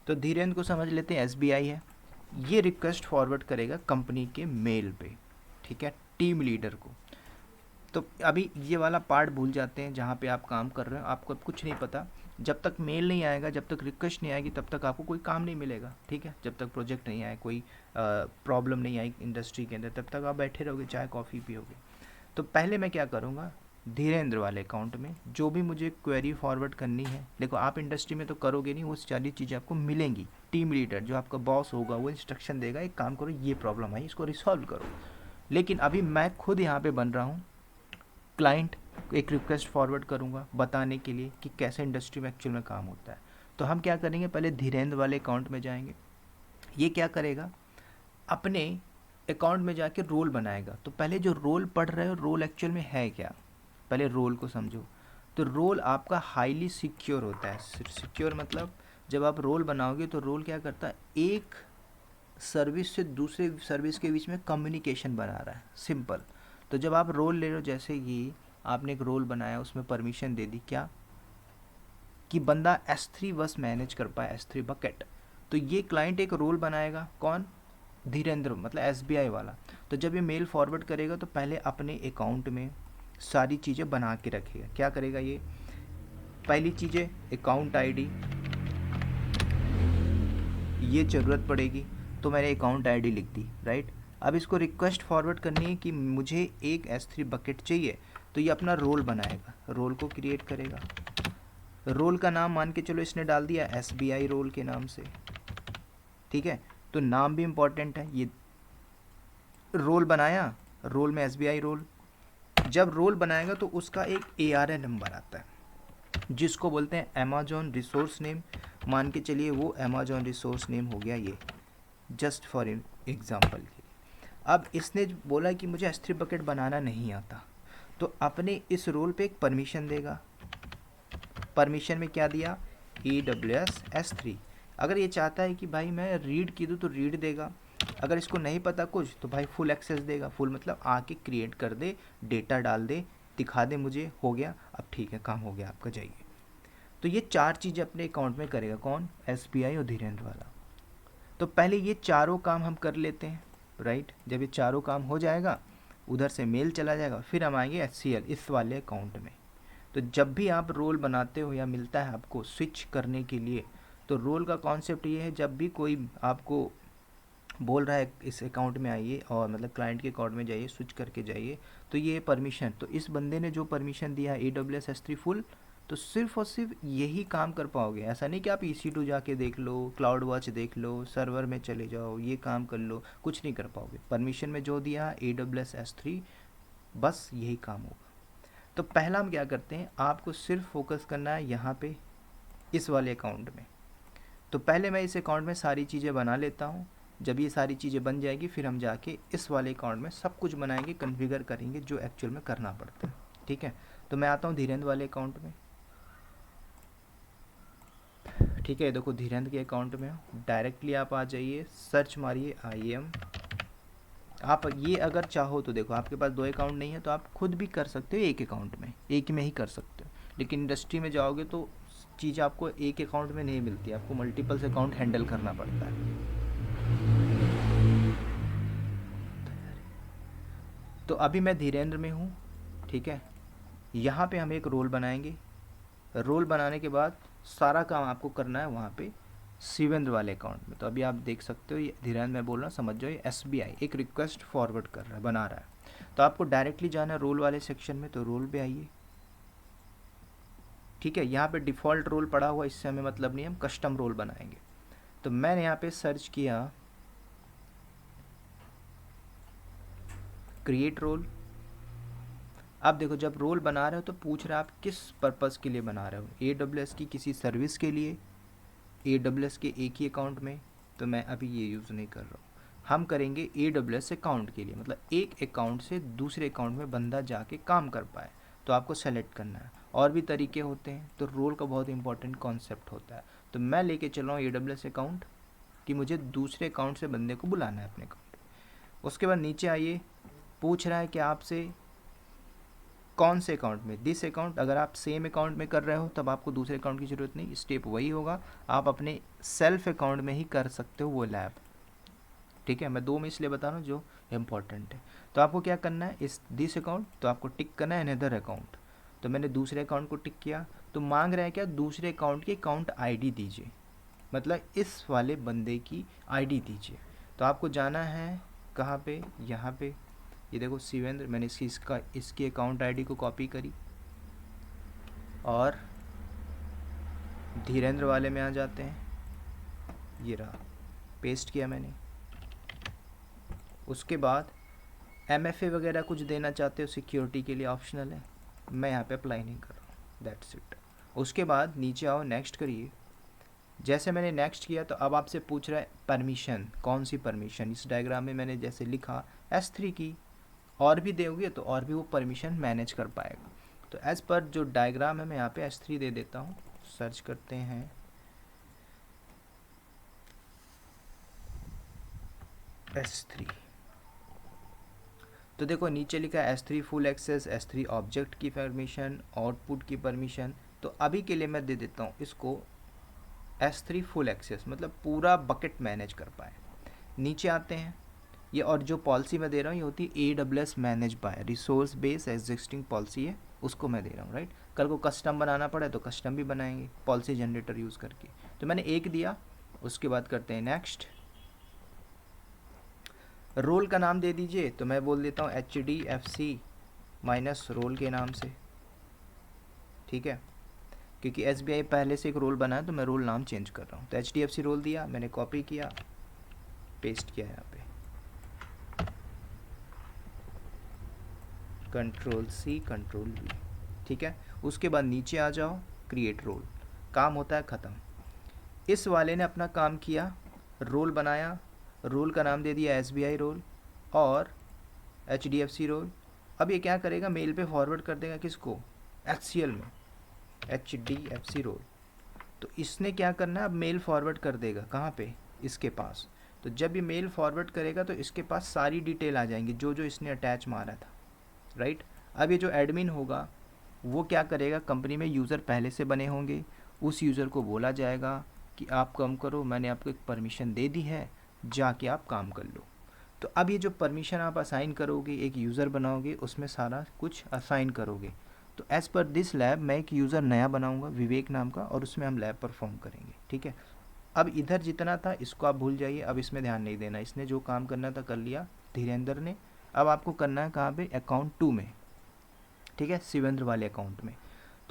तो धीरेन्द्र को समझ लेते हैं SBI है। ये रिक्वेस्ट फॉरवर्ड करेगा कंपनी के मेल पे, ठीक है, टीम लीडर को। तो अभी ये वाला पार्ट भूल जाते हैं, जहाँ पे आप काम कर रहे हो आपको अब कुछ नहीं पता। जब तक मेल नहीं आएगा, जब तक रिक्वेस्ट नहीं आएगी, तब तक आपको कोई काम नहीं मिलेगा, ठीक है। जब तक प्रोजेक्ट नहीं आए, कोई प्रॉब्लम नहीं आई इंडस्ट्री के अंदर, तब तक आप बैठे रहोगे, चाय कॉफ़ी पियोगे। तो पहले मैं क्या करूँगा, धीरेन्द्र वाले अकाउंट में जो भी मुझे क्वेरी फॉरवर्ड करनी है, देखो आप इंडस्ट्री में तो करोगे नहीं, वो सारी चीज़ें आपको मिलेंगी। टीम लीडर जो आपका बॉस होगा वो इंस्ट्रक्शन देगा, एक काम करो, ये प्रॉब्लम आई, इसको रिसॉल्व करो। लेकिन अभी मैं खुद यहाँ पे बन रहा हूँ क्लाइंट, एक रिक्वेस्ट फॉरवर्ड करूँगा बताने के लिए कि कैसे इंडस्ट्री में एक्चुअल में काम होता है। तो हम क्या करेंगे, पहले धीरेन्द्र वाले अकाउंट में जाएंगे। ये क्या करेगा, अपने अकाउंट में जाके रोल बनाएगा। तो पहले जो रोल पढ़ रहे हो, रोल एक्चुअल में है क्या, पहले रोल को समझो। तो रोल आपका हाईली सिक्योर होता है। सिक्योर मतलब जब आप रोल बनाओगे तो रोल क्या करता है, एक सर्विस से दूसरे सर्विस के बीच में कम्युनिकेशन बना रहा है, सिंपल। तो जब आप रोल ले रहे हो, जैसे कि आपने एक रोल बनाया, उसमें परमिशन दे दी क्या, कि बंदा S3 बस मैनेज कर पाए, S3 बकेट। तो ये क्लाइंट एक रोल बनाएगा, कौन, धीरेन्द्र, मतलब SBI वाला। तो जब ये मेल फॉरवर्ड करेगा तो पहले अपने अकाउंट में सारी चीज़ें बना के रखेगा। क्या करेगा ये, पहली चीज़ें अकाउंट ID, ये ज़रूरत पड़ेगी, तो मैंने अकाउंट ID लिख दी, राइट। अब इसको रिक्वेस्ट फॉरवर्ड करनी है कि मुझे एक S3 बकेट चाहिए, तो ये अपना रोल बनाएगा, रोल को क्रिएट करेगा। रोल का नाम मान के चलो इसने डाल दिया SBI रोल के नाम से, ठीक है। तो नाम भी इम्पॉर्टेंट है। ये रोल बनाया, रोल में SBI रोल। जब रोल बनाएगा तो उसका एक ARN नंबर आता है, जिसको बोलते हैं अमेजॉन रिसोर्स नेम। मान के चलिए वो अमेजोन रिसोर्स नेम हो गया ये, जस्ट फॉर एग्जाम्पल के लिए। अब इसने बोला कि मुझे S3 बकेट बनाना नहीं आता, तो अपने इस रोल पे एक परमिशन देगा। परमिशन में क्या दिया, AWS S3। अगर ये चाहता है कि भाई मैं रीड की दूँ तो रीड देगा, अगर इसको नहीं पता कुछ तो भाई फुल एक्सेस देगा। फुल मतलब आके क्रिएट कर दे, डेटा डाल दे, दिखा दे मुझे, हो गया, अब ठीक है काम हो गया आपका, जाइए। तो ये 4 चीज़ें अपने अकाउंट में करेगा कौन, SBI और धीरेन्द्र वाला। तो पहले ये चारों काम हम कर लेते हैं, राइट। जब ये चारों काम हो जाएगा, उधर से मेल चला जाएगा, फिर हम आएंगे HCL इस वाले अकाउंट में। तो जब भी आप रोल बनाते हो या मिलता है आपको स्विच करने के लिए, तो रोल का कॉन्सेप्ट ये है, जब भी कोई आपको बोल रहा है इस अकाउंट में आइए और मतलब क्लाइंट के अकाउंट में जाइए, स्विच करके जाइए, तो ये परमिशन, तो इस बंदे ने जो परमिशन दिया है AWS S3 फुल, तो सिर्फ और सिर्फ यही काम कर पाओगे। ऐसा नहीं कि आप EC2 जाके देख लो, क्लाउड वॉच देख लो, सर्वर में चले जाओ, ये काम कर लो, कुछ नहीं कर पाओगे। परमिशन में जो दिया है AWS S3, बस यही काम होगा। तो पहला हम क्या करते हैं, आपको सिर्फ फोकस करना है यहाँ पे इस वाले अकाउंट में। तो पहले मैं इस अकाउंट में सारी चीज़ें बना लेता हूँ। जब ये सारी चीज़ें बन जाएगी, फिर हम जाके इस वाले अकाउंट में सब कुछ बनाएंगे, कॉन्फ़िगर करेंगे जो एक्चुअल में करना पड़ता है, ठीक है। तो मैं आता हूँ धीरेन्द्र वाले अकाउंट में, ठीक है। देखो धीरेन्द्र के अकाउंट में डायरेक्टली आप आ जाइए, सर्च मारिए IAM। आप ये अगर चाहो तो देखो, आपके पास 2 अकाउंट नहीं है तो आप खुद भी कर सकते हो एक अकाउंट में, एक में ही कर सकते हो। लेकिन इंडस्ट्री में जाओगे तो चीज़ आपको एक अकाउंट में नहीं मिलती, आपको मल्टीपल्स अकाउंट हैंडल करना पड़ता है। तो अभी मैं धीरेन्द्र में हूँ, ठीक है। यहाँ पे हम एक रोल बनाएंगे। रोल बनाने के बाद सारा काम आपको करना है वहाँ पे शिवेंद्र वाले अकाउंट में। तो अभी आप देख सकते हो, ये धीरेन्द्र मैं बोल रहा हूँ, समझ जाओ, ये SBI एक रिक्वेस्ट फॉरवर्ड कर रहा है, बना रहा है। तो आपको डायरेक्टली जाना है रोल वाले सेक्शन में, तो रोल पे आइए, ठीक है। यहाँ पे डिफ़ॉल्ट रोल पड़ा हुआ, इससे हमें मतलब नहीं, हम कस्टम रोल बनाएंगे। तो मैंने यहाँ पे सर्च किया क्रिएट रोल। अब देखो जब रोल बना रहे हो तो पूछ रहा है आप किस पर्पज़ के लिए बना रहे हो, AWS की किसी सर्विस के लिए, AWS के एक ही अकाउंट में। तो मैं अभी ये यूज़ नहीं कर रहा हूँ, हम करेंगे AWS अकाउंट के लिए, मतलब एक अकाउंट से दूसरे अकाउंट में बंदा जाके काम कर पाए। तो आपको सेलेक्ट करना है, और भी तरीके होते हैं। तो रोल का बहुत इंपॉर्टेंट कॉन्सेप्ट होता है। तो मैं लेके चल रहा हूँ AWS अकाउंट कि मुझे दूसरे अकाउंट से बंदे को बुलाना है अपने अकाउंट। उसके बाद नीचे आइए, पूछ रहा है कि आपसे कौन से अकाउंट में, दिस अकाउंट। अगर आप सेम अकाउंट में कर रहे हो तब आपको दूसरे अकाउंट की ज़रूरत नहीं, स्टेप वही होगा, आप अपने सेल्फ अकाउंट में ही कर सकते हो वो लैब, ठीक है। मैं 2 में इसलिए बता रहा हूँ जो इम्पोर्टेंट है। तो आपको क्या करना है, इस दिस अकाउंट, तो आपको टिक करना है अनदर अकाउंट। तो मैंने दूसरे अकाउंट को टिक किया, तो मांग रहा है क्या, दूसरे अकाउंट की अकाउंट ID दीजिए, मतलब इस वाले बंदे की ID दीजिए। तो आपको जाना है कहाँ पे, यहाँ पे, ये देखो शिवेंद्र, मैंने इसकी अकाउंट ID को कॉपी करी और धीरेन्द्र वाले में आ जाते हैं, ये रहा, पेस्ट किया मैंने। उसके बाद MFA वगैरह कुछ देना चाहते हो सिक्योरिटी के लिए, ऑप्शनल है, मैं यहाँ पे अप्लाई नहीं कर रहा हूँ, दैट्स इट। उसके बाद नीचे आओ, नेक्स्ट करिए। जैसे मैंने नेक्स्ट किया तो अब आपसे पूछ रहा है परमिशन, कौन सी परमिशन। इस डायग्राम में मैंने जैसे लिखा S3 की, और भी दोगे तो और भी वो परमिशन मैनेज कर पाएगा। तो एज़ पर जो डायग्राम है मैं यहाँ पे S3 दे देता हूँ। सर्च करते हैं S3, तो देखो नीचे लिखा है S3 full access, S3 object की परमिशन, आउटपुट की परमिशन। तो अभी के लिए मैं दे देता हूँ इसको S3 फुल एक्सेस, मतलब पूरा बकेट मैनेज कर पाए। नीचे आते हैं, ये और जो पॉलिसी मैं दे रहा हूँ ये होती है AWS manage by, resource base existing policy है, उसको मैं दे रहा हूँ, राइट। कल को कस्टम बनाना पड़े तो कस्टम भी बनाएंगे पॉलिसी जनरेटर यूज़ करके। तो मैंने एक दिया, उसके बाद करते हैं नेक्स्ट। रोल का नाम दे दीजिए, तो मैं बोल देता हूँ HDFC माइनस रोल के नाम से, ठीक है, क्योंकि SBI पहले से एक रोल बना है तो मैं रोल नाम चेंज कर रहा हूँ। तो HDFC रोल दिया, मैंने कॉपी किया, पेस्ट किया यहाँ पे, Ctrl+C Ctrl+V, ठीक है। उसके बाद नीचे आ जाओ, क्रिएट रोल, काम होता है ख़त्म। इस वाले ने अपना काम किया, रोल बनाया, रोल का नाम दे दिया SBI रोल और HDFC रोल। अब ये क्या करेगा, मेल पे फॉरवर्ड कर देगा किसको, HCL में, HDFC रोल। तो इसने क्या करना है, अब मेल फॉरवर्ड कर देगा कहाँ पे, इसके पास। तो जब ये मेल फॉरवर्ड करेगा तो इसके पास सारी डिटेल आ जाएंगी जो जो इसने अटैच मारा था, राइट। अब ये जो एडमिन होगा वो क्या करेगा, कंपनी में यूज़र पहले से बने होंगे, उस यूज़र को बोला जाएगा कि आप काम करो, मैंने आपको एक परमिशन दे दी है, जाके आप काम कर लो। तो अब ये जो परमिशन आप असाइन करोगे, एक यूज़र बनाओगे, उसमें सारा कुछ असाइन करोगे। तो एज़ पर दिस लैब मैं एक यूज़र नया बनाऊंगा विवेक नाम का, और उसमें हम लैब परफॉर्म करेंगे, ठीक है। अब इधर जितना था इसको आप भूल जाइए, अब इसमें ध्यान नहीं देना, इसने जो काम करना था कर लिया धीरेन्द्र ने। अब आपको करना है कहाँ पे, अकाउंट 2 में, ठीक है, शिवेंद्र वाले अकाउंट में।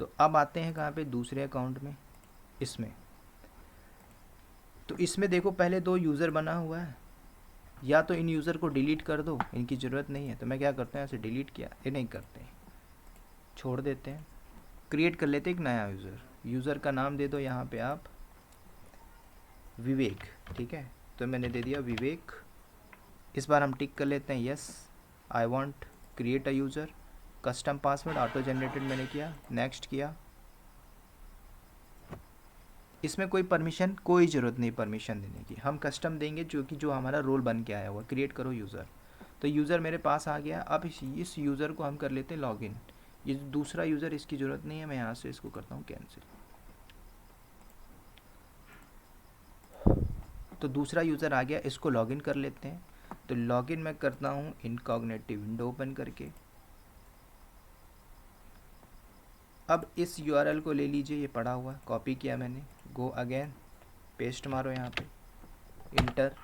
तो अब आते हैं कहाँ पे, दूसरे अकाउंट में, इसमें। तो इसमें देखो पहले 2 यूज़र बना हुआ है, या तो इन यूज़र को डिलीट कर दो, इनकी ज़रूरत नहीं है। तो मैं क्या करता हूँ, ऐसे डिलीट किया, ये नहीं करते, छोड़ देते हैं, क्रिएट कर लेते हैं एक नया यूज़र। यूज़र का नाम दे दो यहाँ पे आप विवेक, ठीक है। तो मैंने दे दिया विवेक। इस बार हम टिक कर लेते हैं, yes I want create a user, custom password auto generated मैंने किया, नेक्स्ट किया। इसमें कोई परमिशन, कोई ज़रूरत नहीं परमिशन देने की, हम कस्टम देंगे जो कि जो हमारा रोल बन के आया हुआ, क्रिएट करो यूज़र। तो यूज़र मेरे पास आ गया। अब इस यूज़र को हम कर लेते हैं लॉगिन। ये दूसरा यूज़र, इसकी ज़रूरत नहीं है, मैं यहाँ से इसको करता हूँ कैंसिल। तो दूसरा यूज़र आ गया, इसको लॉगिन कर लेते हैं। तो लॉगिन मैं करता हूँ इनकॉग्निटिव विंडो ओपन करके। अब इस URL को ले लीजिए, ये पड़ा हुआ, कॉपी किया मैंने, गो अगेन, पेस्ट मारो यहाँ पे, इंटर।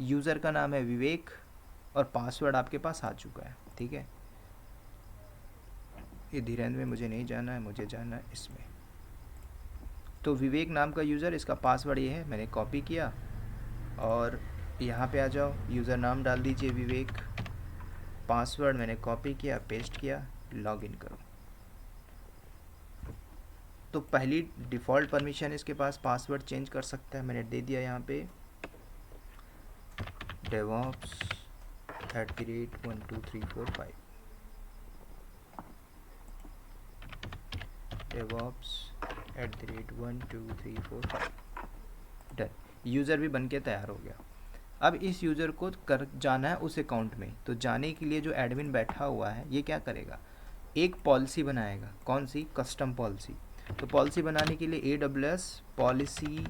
यूज़र का नाम है विवेक और पासवर्ड आपके पास आ चुका है, ठीक है। ये धीरेन्द्र में मुझे नहीं जाना है, मुझे जाना है इसमें। तो विवेक नाम का यूज़र, इसका पासवर्ड ये है, मैंने कॉपी किया और यहाँ पे आ जाओ, यूज़र नाम डाल दीजिए विवेक, पासवर्ड मैंने कॉपी किया, पेस्ट किया, लॉगिन करो। तो पहली डिफ़ॉल्ट परमिशन इसके पास पासवर्ड चेंज कर सकता है, मैंने दे दिया यहाँ पे DevOps@12345, DevOps@12345, डन। यूज़र भी बन के तैयार हो गया। अब इस यूज़र को कर जाना है उस अकाउंट में। तो जाने के लिए जो एडमिन बैठा हुआ है ये क्या करेगा, एक पॉलिसी बनाएगा। कौन सी, कस्टम पॉलिसी। तो पॉलिसी बनाने के लिए AWS पॉलिसी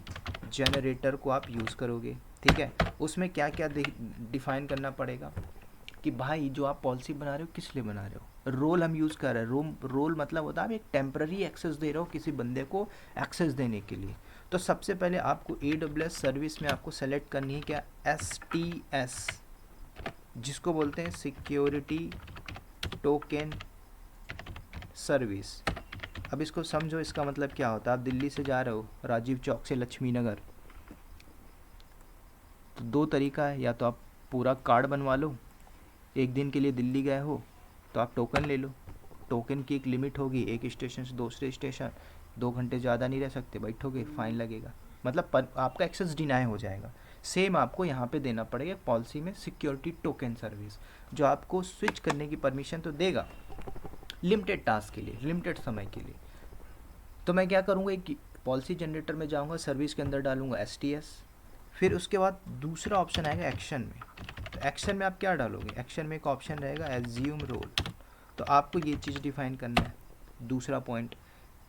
जनरेटर को आप यूज़ करोगे, ठीक है। उसमें क्या क्या डिफ़ाइन करना पड़ेगा कि भाई जो आप पॉलिसी बना रहे हो किस लिए बना रहे हो। रोल हम यूज़ कर रहे हैं, रोल मतलब होता है आप एक टेम्पररी एक्सेस दे रहे हो किसी बंदे को एक्सेस देने के लिए। तो सबसे पहले आपको AWS सर्विस में आपको सेलेक्ट करनी है क्या, STS, जिसको बोलते हैं सिक्योरिटी टोकन सर्विस। अब इसको समझो, इसका मतलब क्या होता है। आप दिल्ली से जा रहे हो राजीव चौक से लक्ष्मी नगर, तो 2 तरीका है, या तो आप पूरा कार्ड बनवा लो, एक दिन के लिए दिल्ली गए हो तो आप टोकन ले लो। टोकन की एक लिमिट होगी, एक स्टेशन से दूसरे स्टेशन 2 घंटे ज़्यादा नहीं रह सकते, बैठोगे फाइन लगेगा, मतलब आपका एक्सेस डिनाई हो जाएगा। सेम आपको यहाँ पे देना पड़ेगा पॉलिसी में सिक्योरिटी टोकन सर्विस, जो आपको स्विच करने की परमिशन तो देगा लिमिटेड टास्क के लिए, लिमिटेड समय के लिए। तो मैं क्या करूँगा, एक पॉलिसी जनरेटर में जाऊँगा, सर्विस के अंदर डालूँगा STS, फिर उसके बाद दूसरा ऑप्शन आएगा एक्शन में। तो एक्शन में आप क्या डालोगे, एक्शन में एक ऑप्शन रहेगा एज्यूम रोल, तो आपको ये चीज़ डिफाइन करना है, दूसरा पॉइंट।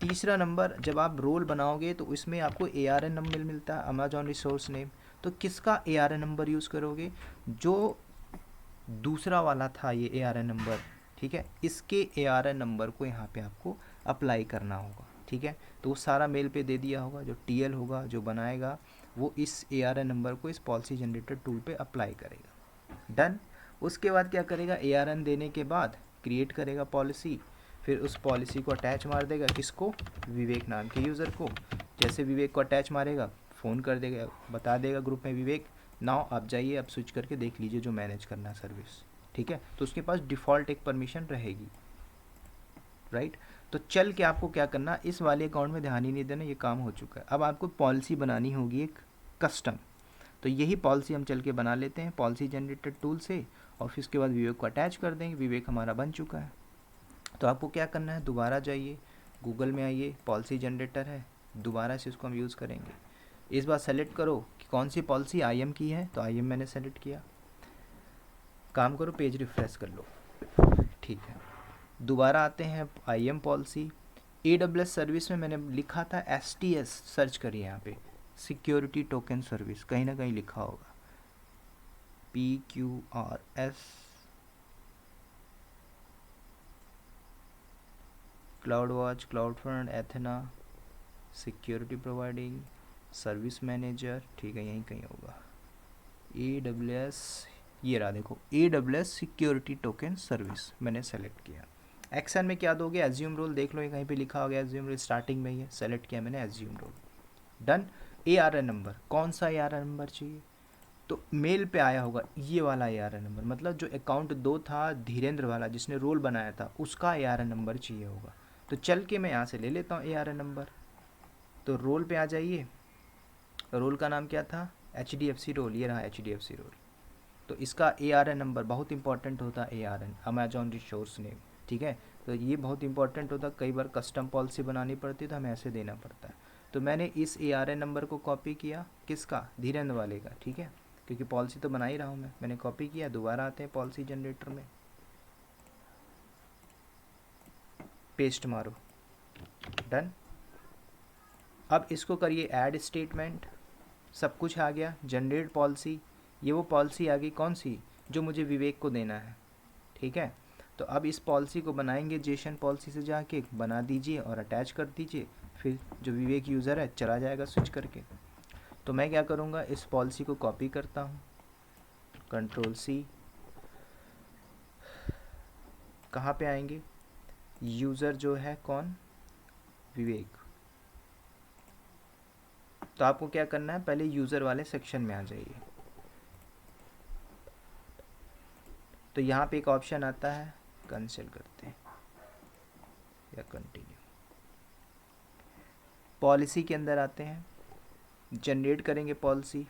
तीसरा नंबर, जब आप रोल बनाओगे तो इसमें आपको ARN नंबर मिलता है, अमेजॉन रिसोर्स नेम। तो किसका ARN नंबर यूज़ करोगे, जो दूसरा वाला था ये ARN नंबर, ठीक है, इसके ARN नंबर को यहाँ पे आपको अप्लाई करना होगा, ठीक है। तो वो सारा मेल पे दे दिया होगा, जो TL होगा जो बनाएगा वो इस ARN नंबर को इस पॉलिसी जनरेटर टूल पे अप्लाई करेगा, डन। उसके बाद क्या करेगा, ARN देने के बाद क्रिएट करेगा पॉलिसी, फिर उस पॉलिसी को अटैच मार देगा, किसको, विवेक नाम के यूज़र को। जैसे विवेक को अटैच मारेगा फ़ोन कर देगा, बता देगा ग्रुप में, विवेक नाउ आप जाइए, अब स्विच करके देख लीजिए जो मैनेज करना है सर्विस, ठीक है। तो उसके पास डिफ़ॉल्ट एक परमिशन रहेगी, राइट। तो चल के आपको क्या करना, इस वाले अकाउंट में ध्यान ही नहीं देना, ये काम हो चुका है। अब आपको पॉलिसी बनानी होगी एक कस्टम, तो यही पॉलिसी हम चल के बना लेते हैं पॉलिसी जनरेटर टूल से, और फिर उसके बाद विवेक को अटैच कर देंगे। विवेक हमारा बन चुका है। तो आपको क्या करना है, दोबारा जाइए गूगल में आइए, पॉलिसी जनरेटर है, दोबारा से इसको हम यूज़ करेंगे। इस बार सेलेक्ट करो कि कौन सी पॉलिसी IM की है, तो IM मैंने सेलेक्ट किया। काम करो, पेज रिफ्रेश कर लो, ठीक है। दोबारा आते हैं IM पॉलिसी। AWS सर्विस में मैंने लिखा था STS, सर्च करिए यहाँ पे, सिक्योरिटी टोकन सर्विस, कहीं ना कहीं लिखा होगा PQRS, cloud watch, cloud front, Athena, security providing, service manager, ठीक है, यहीं कहीं होगा। AWS, ये रहा देखो, AWS सिक्योरिटी टोकन सर्विस मैंने सेलेक्ट किया। एक्शन में क्या दोगे, एज्यूम रोल, देख लो ये कहीं पे लिखा हो गया एज्यूम रोल, स्टार्टिंग में ही है, सेलेक्ट किया मैंने assume role, done. ARN number, कौन सा ARN नंबर चाहिए, तो मेल पे आया होगा ये वाला ARN नंबर, मतलब जो अकाउंट 2 था धीरेन्द्र वाला जिसने रोल बनाया था, उसका ARN नंबर चाहिए होगा। तो चल के मैं यहाँ से ले लेता हूँ ARN नंबर। तो रोल पे आ जाइए, रोल का नाम क्या था, HDFC रोल, ये रहा HDFC रोल। तो इसका ARN नंबर बहुत इंपॉर्टेंट होता है, ARN अमेजॉन रिसोर्स नेम, ठीक है। तो ये बहुत इंपॉर्टेंट होता है, कई बार कस्टम पॉलिसी बनानी पड़ती है तो हमें ऐसे देना पड़ता है। तो मैंने इस ARN नंबर को कॉपी किया, किसका, धीरेन्द्र वाले का, ठीक है, क्योंकि पॉलिसी तो बना ही रहा हूँ मैंने कॉपी किया। दोबारा आते हैं पॉलिसी जनरेटर में, पेस्ट मारो, डन। अब इसको करिए ऐड स्टेटमेंट, सब कुछ आ गया, जनरेट पॉलिसी, ये वो पॉलिसी आ गई कौन सी, जो मुझे विवेक को देना है, ठीक है। तो अब इस पॉलिसी को बनाएंगे, जेसन पॉलिसी से जाके बना दीजिए और अटैच कर दीजिए, फिर जो विवेक यूज़र है चला जाएगा स्विच करके। तो मैं क्या करूँगा, इस पॉलिसी को कॉपी करता हूँ, Ctrl+C, कहाँ पे आएंगे, यूज़र जो है कौन, विवेक। तो आपको क्या करना है, पहले यूज़र वाले सेक्शन में आ जाइए। तो यहाँ पे एक ऑप्शन आता है, कैंसिल करते हैं या कंटिन्यू, पॉलिसी के अंदर आते हैं, जनरेट करेंगे पॉलिसी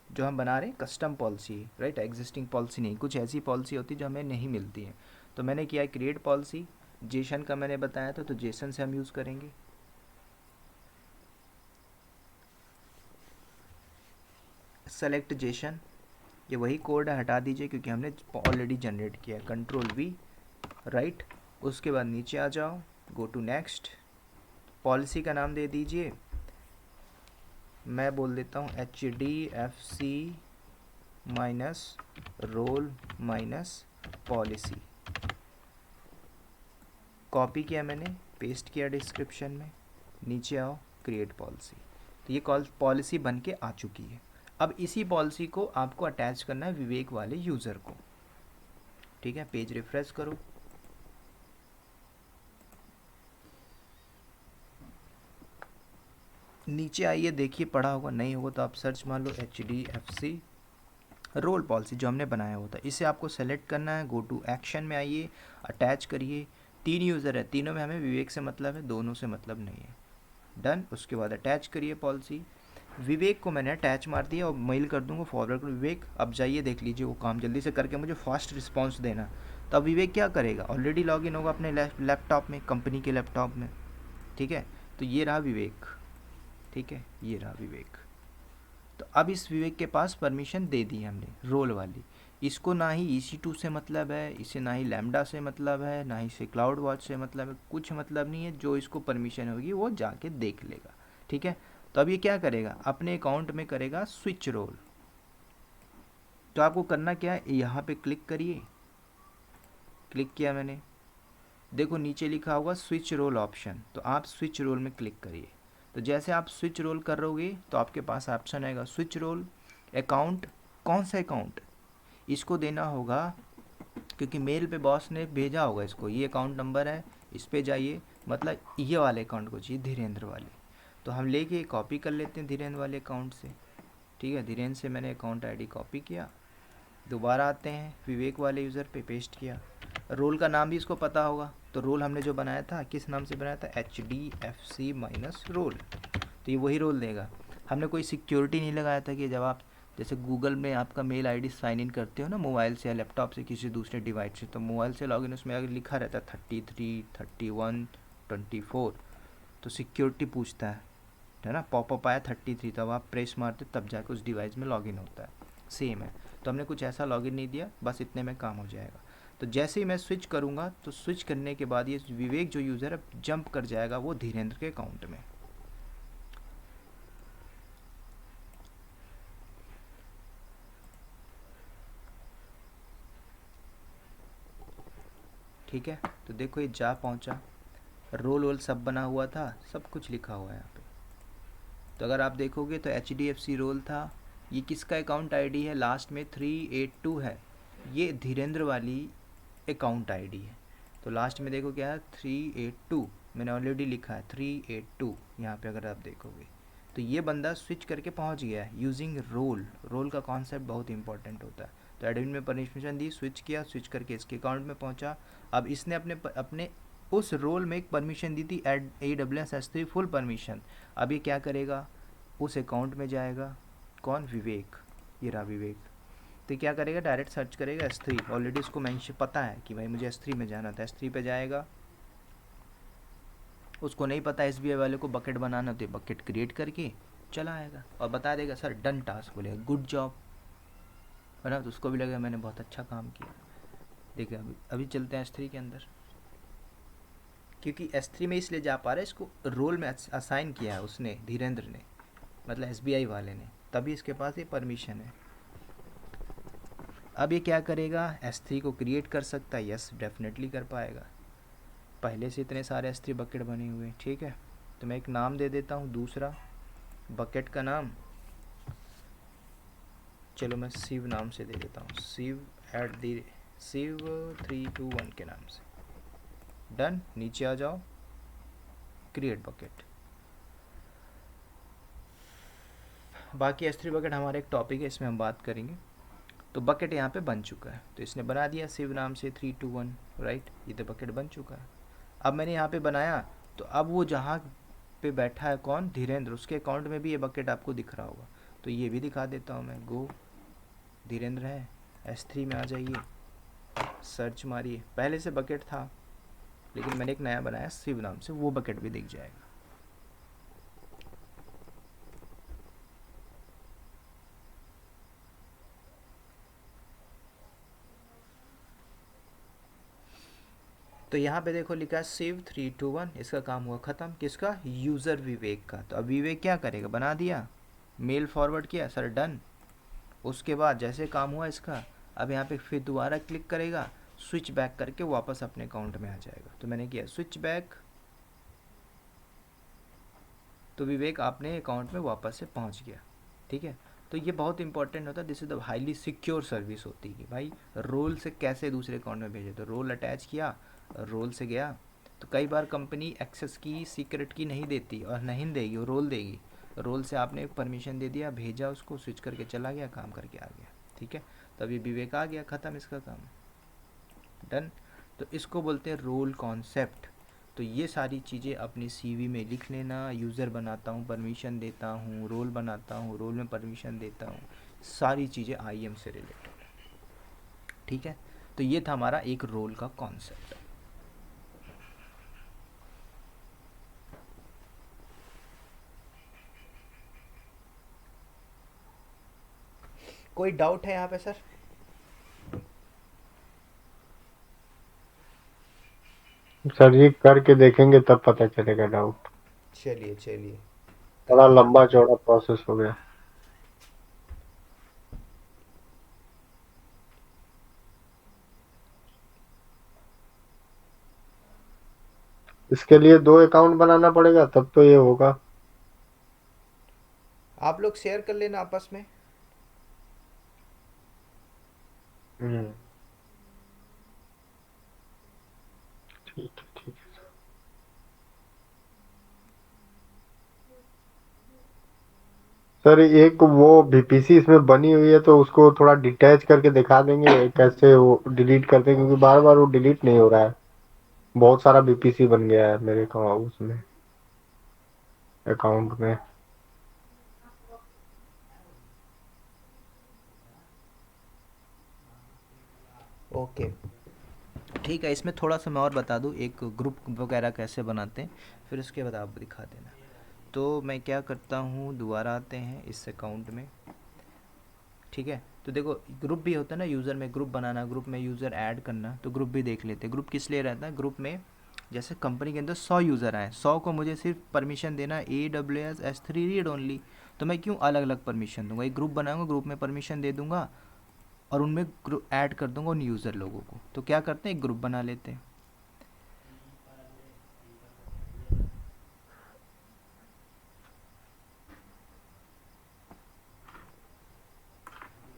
जो हम बना रहे हैं, custom policy, right, existing policy नहीं, कुछ ऐसी पॉलिसी होती है जो हमें नहीं मिलती है। तो मैंने किया क्रिएट पॉलिसी, जेसन का मैंने बताया था, तो जेसन से हम यूज़ करेंगे। सेलेक्ट जेसन, ये वही कोड है, हटा दीजिए क्योंकि हमने ऑलरेडी जनरेट किया है। Ctrl+V, राइट, उसके बाद नीचे आ जाओ, गो टू नेक्स्ट, पॉलिसी का नाम दे दीजिए, मैं बोल देता हूँ HDFC minus role minus policy. Copy किया मैंने, पेस्ट किया डिस्क्रिप्शन में, नीचे आओ, क्रिएट पॉलिसी। तो ये पॉलिसी बन के आ चुकी है। अब इसी पॉलिसी को आपको अटैच करना है विवेक वाले यूज़र को, ठीक है। पेज रिफ्रेश करो, नीचे आइए, देखिए पढ़ा होगा, नहीं होगा तो आप सर्च मार लो HDFC रोल पॉलिसी जो हमने बनाया होता है। इसे आपको सेलेक्ट करना है, गो टू एक्शन में आइए, अटैच करिए। 3 यूज़र है, तीनों में हमें विवेक से मतलब है, दोनों से मतलब नहीं है, डन। उसके बाद अटैच करिए पॉलिसी, विवेक को मैंने अटैच मार दिया और मेल कर दूंगा फॉरवर्ड कर, विवेक अब जाइए देख लीजिए वो काम जल्दी से करके मुझे फास्ट रिस्पांस देना। तो अब विवेक क्या करेगा, ऑलरेडी लॉगिन होगा अपने लैपटॉप में, कंपनी के लैपटॉप में, ठीक है। तो ये रहा विवेक, ठीक है, ये रहा विवेक। तो अब इस विवेक के पास परमिशन दे दी हमने रोल वाली, इसको ना ही EC2 से मतलब है, इसे ना ही लैम्डा से मतलब है, ना ही से क्लाउड वॉच से मतलब है, कुछ मतलब नहीं है। जो इसको परमिशन होगी वो जाके देख लेगा, ठीक है। तो अब ये क्या करेगा, अपने अकाउंट में करेगा स्विच रोल। तो आपको करना क्या है, यहाँ पे क्लिक करिए, क्लिक किया मैंने, देखो नीचे लिखा होगा स्विच रोल ऑप्शन, तो आप स्विच रोल में क्लिक करिए। तो जैसे आप स्विच रोल करोगे तो आपके पास ऑप्शन आएगा स्विच रोल अकाउंट, कौन सा अकाउंट, इसको देना होगा क्योंकि मेल पे बॉस ने भेजा होगा इसको, ये अकाउंट नंबर है, इस पे जाइए, मतलब ये वाले अकाउंट को चाहिए, धीरेन्द्र वाले। तो हम लेके कॉपी कर लेते हैं धीरेन्द्र वाले अकाउंट से, ठीक है। धीरेन्द्र से मैंने अकाउंट ID कॉपी किया, दोबारा आते हैं विवेक वाले यूज़र पे, पेस्ट किया। रोल का नाम भी इसको पता होगा, तो रोल हमने जो बनाया था किस नाम से बनाया था, HDFC माइनस रोल, तो ये वही रोल देगा। हमने कोई सिक्योरिटी नहीं लगाया था कि जब आप जैसे गूगल में आपका मेल आईडी साइन इन करते हो ना मोबाइल से या लैपटॉप से किसी दूसरे डिवाइस से, तो मोबाइल से लॉगिन उसमें अगर लिखा रहता है 33, 31, 24, तो सिक्योरिटी पूछता है ना, पॉपअप आया 33, तब आप प्रेस मारते तब जाकर उस डिवाइस में लॉगिन होता है, सेम है। तो हमने कुछ ऐसा लॉगिन नहीं दिया, बस इतने में काम हो जाएगा। तो जैसे ही मैं स्विच करूँगा तो स्विच करने के बाद ये विवेक जो यूज़र है जंप कर जाएगा वो धीरेन्द्र के अकाउंट में। ठीक है, तो देखो ये जा पहुंचा, रोल वोल सब बना हुआ था, सब कुछ लिखा हुआ है यहाँ पे। तो अगर आप देखोगे तो HDFC रोल था, ये किसका अकाउंट आईडी है, लास्ट में 382 है, ये धीरेन्द्र वाली अकाउंट आईडी है। तो लास्ट में देखो क्या है 382, मैंने ऑलरेडी लिखा है 382 यहाँ पे, अगर आप देखोगे तो ये बंदा स्विच करके पहुँच गया है यूजिंग रोल। रोल का कॉन्सेप्ट बहुत इंपॉर्टेंट होता है। तो एडमिन में परमिशन दी, स्विच किया, स्विच करके इसके अकाउंट में पहुंचा। अब इसने अपने उस रोल में एक परमिशन दी थी AWS S3 फुल परमिशन। अब ये क्या करेगा, उस अकाउंट में जाएगा, कौन, विवेक, ये रहा विवेक। तो क्या करेगा, डायरेक्ट सर्च करेगा S3, ऑलरेडी उसको मेंशन पता है कि भाई मुझे S3 में जाना था, S3 पे जाएगा। उसको नहीं पता SBI वाले को बकेट बनाना, तो बकेट क्रिएट करके चला आएगा और बता देगा सर डन टास्क, बोलेगा गुड जॉब, है ना। तो उसको भी लगेगा मैंने बहुत अच्छा काम किया। देखिए अभी चलते हैं S3 के अंदर, क्योंकि S3 में इसलिए जा पा रहा है, इसको रोल में असाइन किया है उसने, धीरेन्द्र ने, मतलब SBI वाले ने, तभी इसके पास ये परमिशन है। अब ये क्या करेगा, S3 को क्रिएट कर सकता है, यस डेफिनेटली कर पाएगा, पहले से इतने सारे S3 बकेट बने हुए हैं। ठीक है, तो मैं एक नाम दे देता हूँ दूसरा, बकेट का नाम चलो मैं शिव नाम से दे देता हूँ, शिव 321 के नाम से। डन, नीचे आ जाओ, क्रिएट बकेट। बाकी S3 बकेट हमारा एक टॉपिक है, इसमें हम बात करेंगे। तो बकेट यहाँ पे बन चुका है, तो इसने बना दिया शिव नाम से 321, राइट, ये तो बकेट बन चुका है। अब मैंने यहाँ पे बनाया, तो अब वो जहाँ पे बैठा है कौन, धीरेन्द्र, उसके अकाउंट में भी ये बकेट आपको दिख रहा होगा, तो ये भी दिखा देता हूँ मैं। गो धीरेन्द्र है, S3 में आ जाइए, सर्च मारिए, पहले से बकेट था लेकिन मैंने एक नया बनाया शिव नाम से, वो बकेट भी दिख जाएगा। तो यहाँ पे देखो लिखा है शिव 321, इसका काम हुआ ख़त्म, किसका, यूज़र विवेक का। तो अब विवेक क्या करेगा, बना दिया, मेल फॉरवर्ड किया, सर डन। उसके बाद जैसे काम हुआ इसका, अब यहाँ पे फिर दोबारा क्लिक करेगा, स्विच बैक करके वापस अपने अकाउंट में आ जाएगा। तो मैंने किया स्विच बैक, तो विवेक अपने अकाउंट में वापस से पहुँच गया। ठीक है, तो ये बहुत इंपॉर्टेंट होता है, this is the highly secure service होती है कि भाई रोल से कैसे दूसरे अकाउंट में भेजे। तो रोल अटैच किया, रोल से गया, तो कई बार कंपनी एक्सेस की, सीक्रेट की नहीं देती और नहीं देगी, वो रोल देगी। रोल से आपने परमिशन दे दिया, भेजा उसको, स्विच करके चला गया, काम करके आ गया। ठीक है, तो अभी विवेक आ गया, ख़त्म इसका काम, डन। तो इसको बोलते हैं रोल कॉन्सेप्ट। तो ये सारी चीज़ें अपनी CV में लिख लेना, यूज़र बनाता हूँ, परमिशन देता हूँ, रोल बनाता हूँ, रोल में परमिशन देता हूँ, सारी चीज़ें IAM से रिलेटेड। ठीक है, तो ये था हमारा एक रोल का कॉन्सेप्ट। कोई डाउट है यहाँ पे सर? सर जी करके देखेंगे तब पता चलेगा डाउट। चलिए चलिए, बड़ा लंबा चौड़ा प्रोसेस हो गया। इसके लिए 2 अकाउंट बनाना पड़ेगा तब तो ये होगा। आप लोग शेयर कर लेना आपस में। हम्म, ठीक है ठीक है। सर एक वो VPC इसमें बनी हुई है, तो उसको थोड़ा डिटैच करके दिखा देंगे कैसे वो डिलीट करते हैं, क्योंकि बार बार वो डिलीट नहीं हो रहा है। बहुत सारा VPC बन गया है मेरे उसमें अकाउंट में। ओके ठीक है, इसमें थोड़ा सा मैं और बता दूँ एक ग्रुप वगैरह कैसे बनाते हैं, फिर उसके बाद आप दिखा देना। तो मैं क्या करता हूँ, दोबारा आते हैं इस अकाउंट में, ठीक है। तो देखो ग्रुप भी होता है ना, यूज़र में ग्रुप बनाना, ग्रुप में यूज़र ऐड करना, तो ग्रुप भी देख लेते हैं। ग्रुप किस लिए रहता है, ग्रुप में जैसे कंपनी के अंदर 100 यूज़र आए, 100 को मुझे सिर्फ परमिशन देना AWS S3 रीड ओनली, तो मैं क्यों अलग अलग परमिशन दूंगा, एक ग्रुप बनाऊंगा, ग्रुप में परमिशन दे दूंगा और उनमें ऐड कर दूंगा उन यूज़र लोगों को। तो क्या करते हैं, एक ग्रुप बना लेते हैं।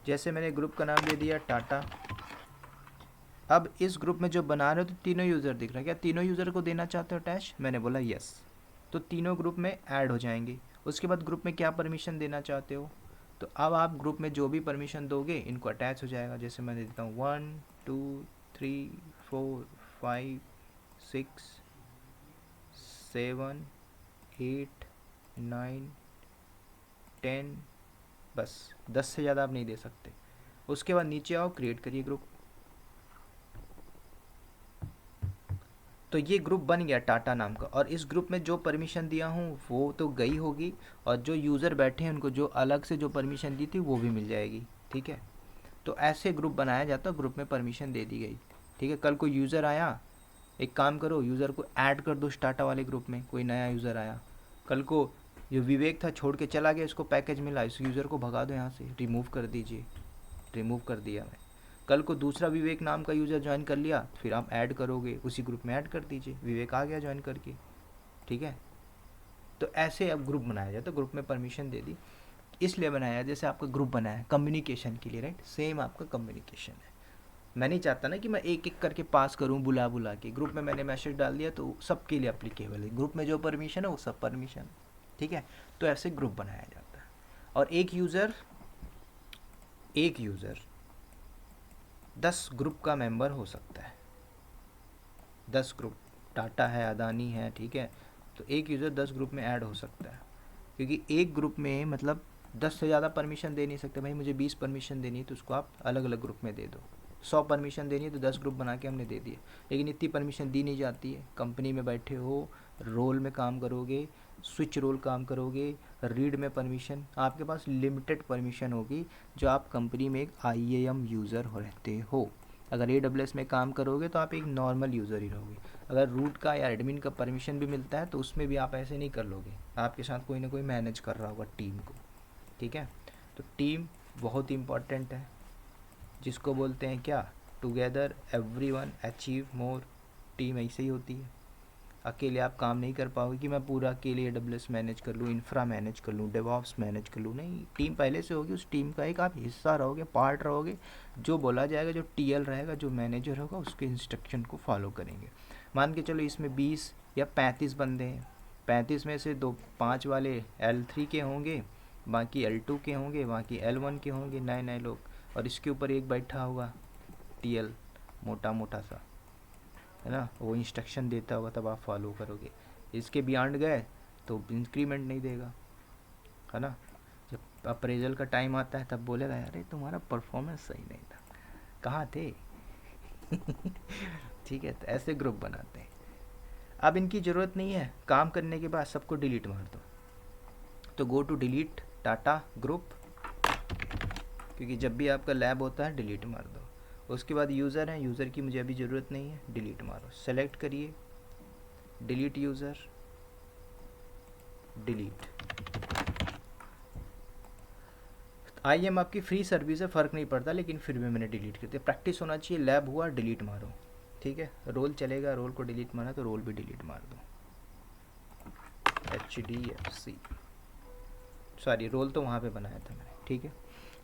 जैसे मैंने ग्रुप का नाम दे दिया टाटा। अब इस ग्रुप में जो बना रहे हो तो तीनों यूज़र दिख रहा है, क्या तीनों यूज़र को देना चाहते हो अटैच, मैंने बोला यस, तो तीनों ग्रुप में ऐड हो जाएंगे। उसके बाद ग्रुप में क्या परमिशन देना चाहते हो, तो अब आप ग्रुप में जो भी परमिशन दोगे इनको अटैच हो जाएगा। जैसे मैं देता हूँ 1 2 3 4 5 6 7 8 9 10, बस 10 से ज़्यादा आप नहीं दे सकते। उसके बाद नीचे आओ, क्रिएट करिए ग्रुप। तो ये ग्रुप बन गया टाटा नाम का, और इस ग्रुप में जो परमिशन दिया हूँ वो तो गई होगी, और जो यूज़र बैठे हैं उनको जो अलग से जो परमिशन दी थी वो भी मिल जाएगी, ठीक है। तो ऐसे ग्रुप बनाया जाता है, ग्रुप में परमिशन दे दी गई, ठीक है। कल को यूज़र आया, एक काम करो, यूज़र को ऐड कर दो टाटा वाले ग्रुप में, कोई नया यूज़र आया, कल को जो विवेक था छोड़ के चला गया, इसको पैकेज मिला, इस यूज़र को भगा दो यहाँ से, रिमूव कर दीजिए, रिमूव कर दिया मैं। कल को दूसरा विवेक नाम का यूज़र ज्वाइन कर लिया, फिर आप ऐड करोगे, उसी ग्रुप में ऐड कर दीजिए, विवेक आ गया ज्वाइन करके, ठीक है। तो ऐसे अब ग्रुप बनाया जाए, तो ग्रुप में परमिशन दे दी, इसलिए बनाया जैसे आपका ग्रुप बनाया कम्युनिकेशन के लिए, राइट, सेम आपका कम्युनिकेशन है। मैं नहीं चाहता ना कि मैं एक एक करके पास करूं बुला बुला के, ग्रुप में मैंने मैसेज डाल दिया तो सबके लिए अप्लीकेबल है, ग्रुप में जो परमिशन है वो सब परमिशन, ठीक है। तो ऐसे ग्रुप बनाया जाता है, और एक यूज़र 10 ग्रुप का मेंबर हो सकता है, 10 ग्रुप, टाटा है, अदानी है, ठीक है, तो एक यूज़र 10 ग्रुप में ऐड हो सकता है, क्योंकि एक ग्रुप में मतलब 10 से ज़्यादा परमिशन दे नहीं सकते। भाई मुझे 20 परमिशन देनी है तो उसको आप अलग अलग ग्रुप में दे दो, 100 परमिशन देनी है तो 10 ग्रुप बना के हमने दे दिए, लेकिन इतनी परमिशन दी नहीं जाती है। कंपनी में बैठे हो, रोल में काम करोगे, स्विच रोल काम करोगे, रीड में परमिशन आपके पास लिमिटेड परमिशन होगी, जो आप कंपनी में एक IAM यूज़र रहते हो। अगर AWS में काम करोगे तो आप एक नॉर्मल यूज़र ही रहोगे। अगर रूट का या एडमिन का परमिशन भी मिलता है तो उसमें भी आप ऐसे नहीं कर लोगे, आपके साथ कोई ना कोई मैनेज कर रहा होगा टीम को, ठीक है। तो टीम बहुत इंपॉर्टेंट है, जिसको बोलते हैं क्या, together everyone achieve more. Team ऐसे ही होती है, अकेले आप काम नहीं कर पाओगे कि मैं पूरा अकेले AWS मैनेज कर लूँ, इंफ्रा मैनेज कर लूँ, डेवऑप्स मैनेज कर लूँ, नहीं, टीम पहले से होगी, उस टीम का एक आप हिस्सा रहोगे, पार्ट रहोगे, जो बोला जाएगा, जो TL रहेगा, जो मैनेजर होगा, उसके इंस्ट्रक्शन को फॉलो करेंगे। मान के चलो इसमें 20 या 35 बंदे हैं, 35 में से 5 वाले L3 के होंगे, बाकी L2 के होंगे, बाकी L1 के होंगे, नए नए लोग, और इसके ऊपर एक बैठा होगा TL, मोटा मोटा सा, है ना, वो इंस्ट्रक्शन देता होगा, तब आप फॉलो करोगे। इसके बियॉन्ड गए तो इंक्रीमेंट नहीं देगा, है ना। जब अप्रेजल का टाइम आता है तब बोलेगा अरे तुम्हारा परफॉर्मेंस सही नहीं था, कहाँ थे ठीक है, तो ऐसे ग्रुप बनाते हैं। अब इनकी ज़रूरत नहीं है, काम करने के बाद सबको डिलीट मार दो, तो go to delete Tata group, क्योंकि जब भी आपका लैब होता है डिलीट मार दो। उसके बाद यूज़र है, यूज़र की मुझे अभी ज़रूरत नहीं है, डिलीट मारो, सेलेक्ट करिए, डिलीट यूज़र, डिलीट। IAM आपकी फ्री सर्विस है, फ़र्क नहीं पड़ता, लेकिन फिर भी मैंने डिलीट कर दिया, प्रैक्टिस होना चाहिए, लैब हुआ डिलीट मारो, ठीक है। रोल चलेगा, रोल को डिलीट मारा तो रोल भी डिलीट मार दो, HDFC, सॉरी रोल तो वहाँ पे बनाया था मैंने, ठीक है।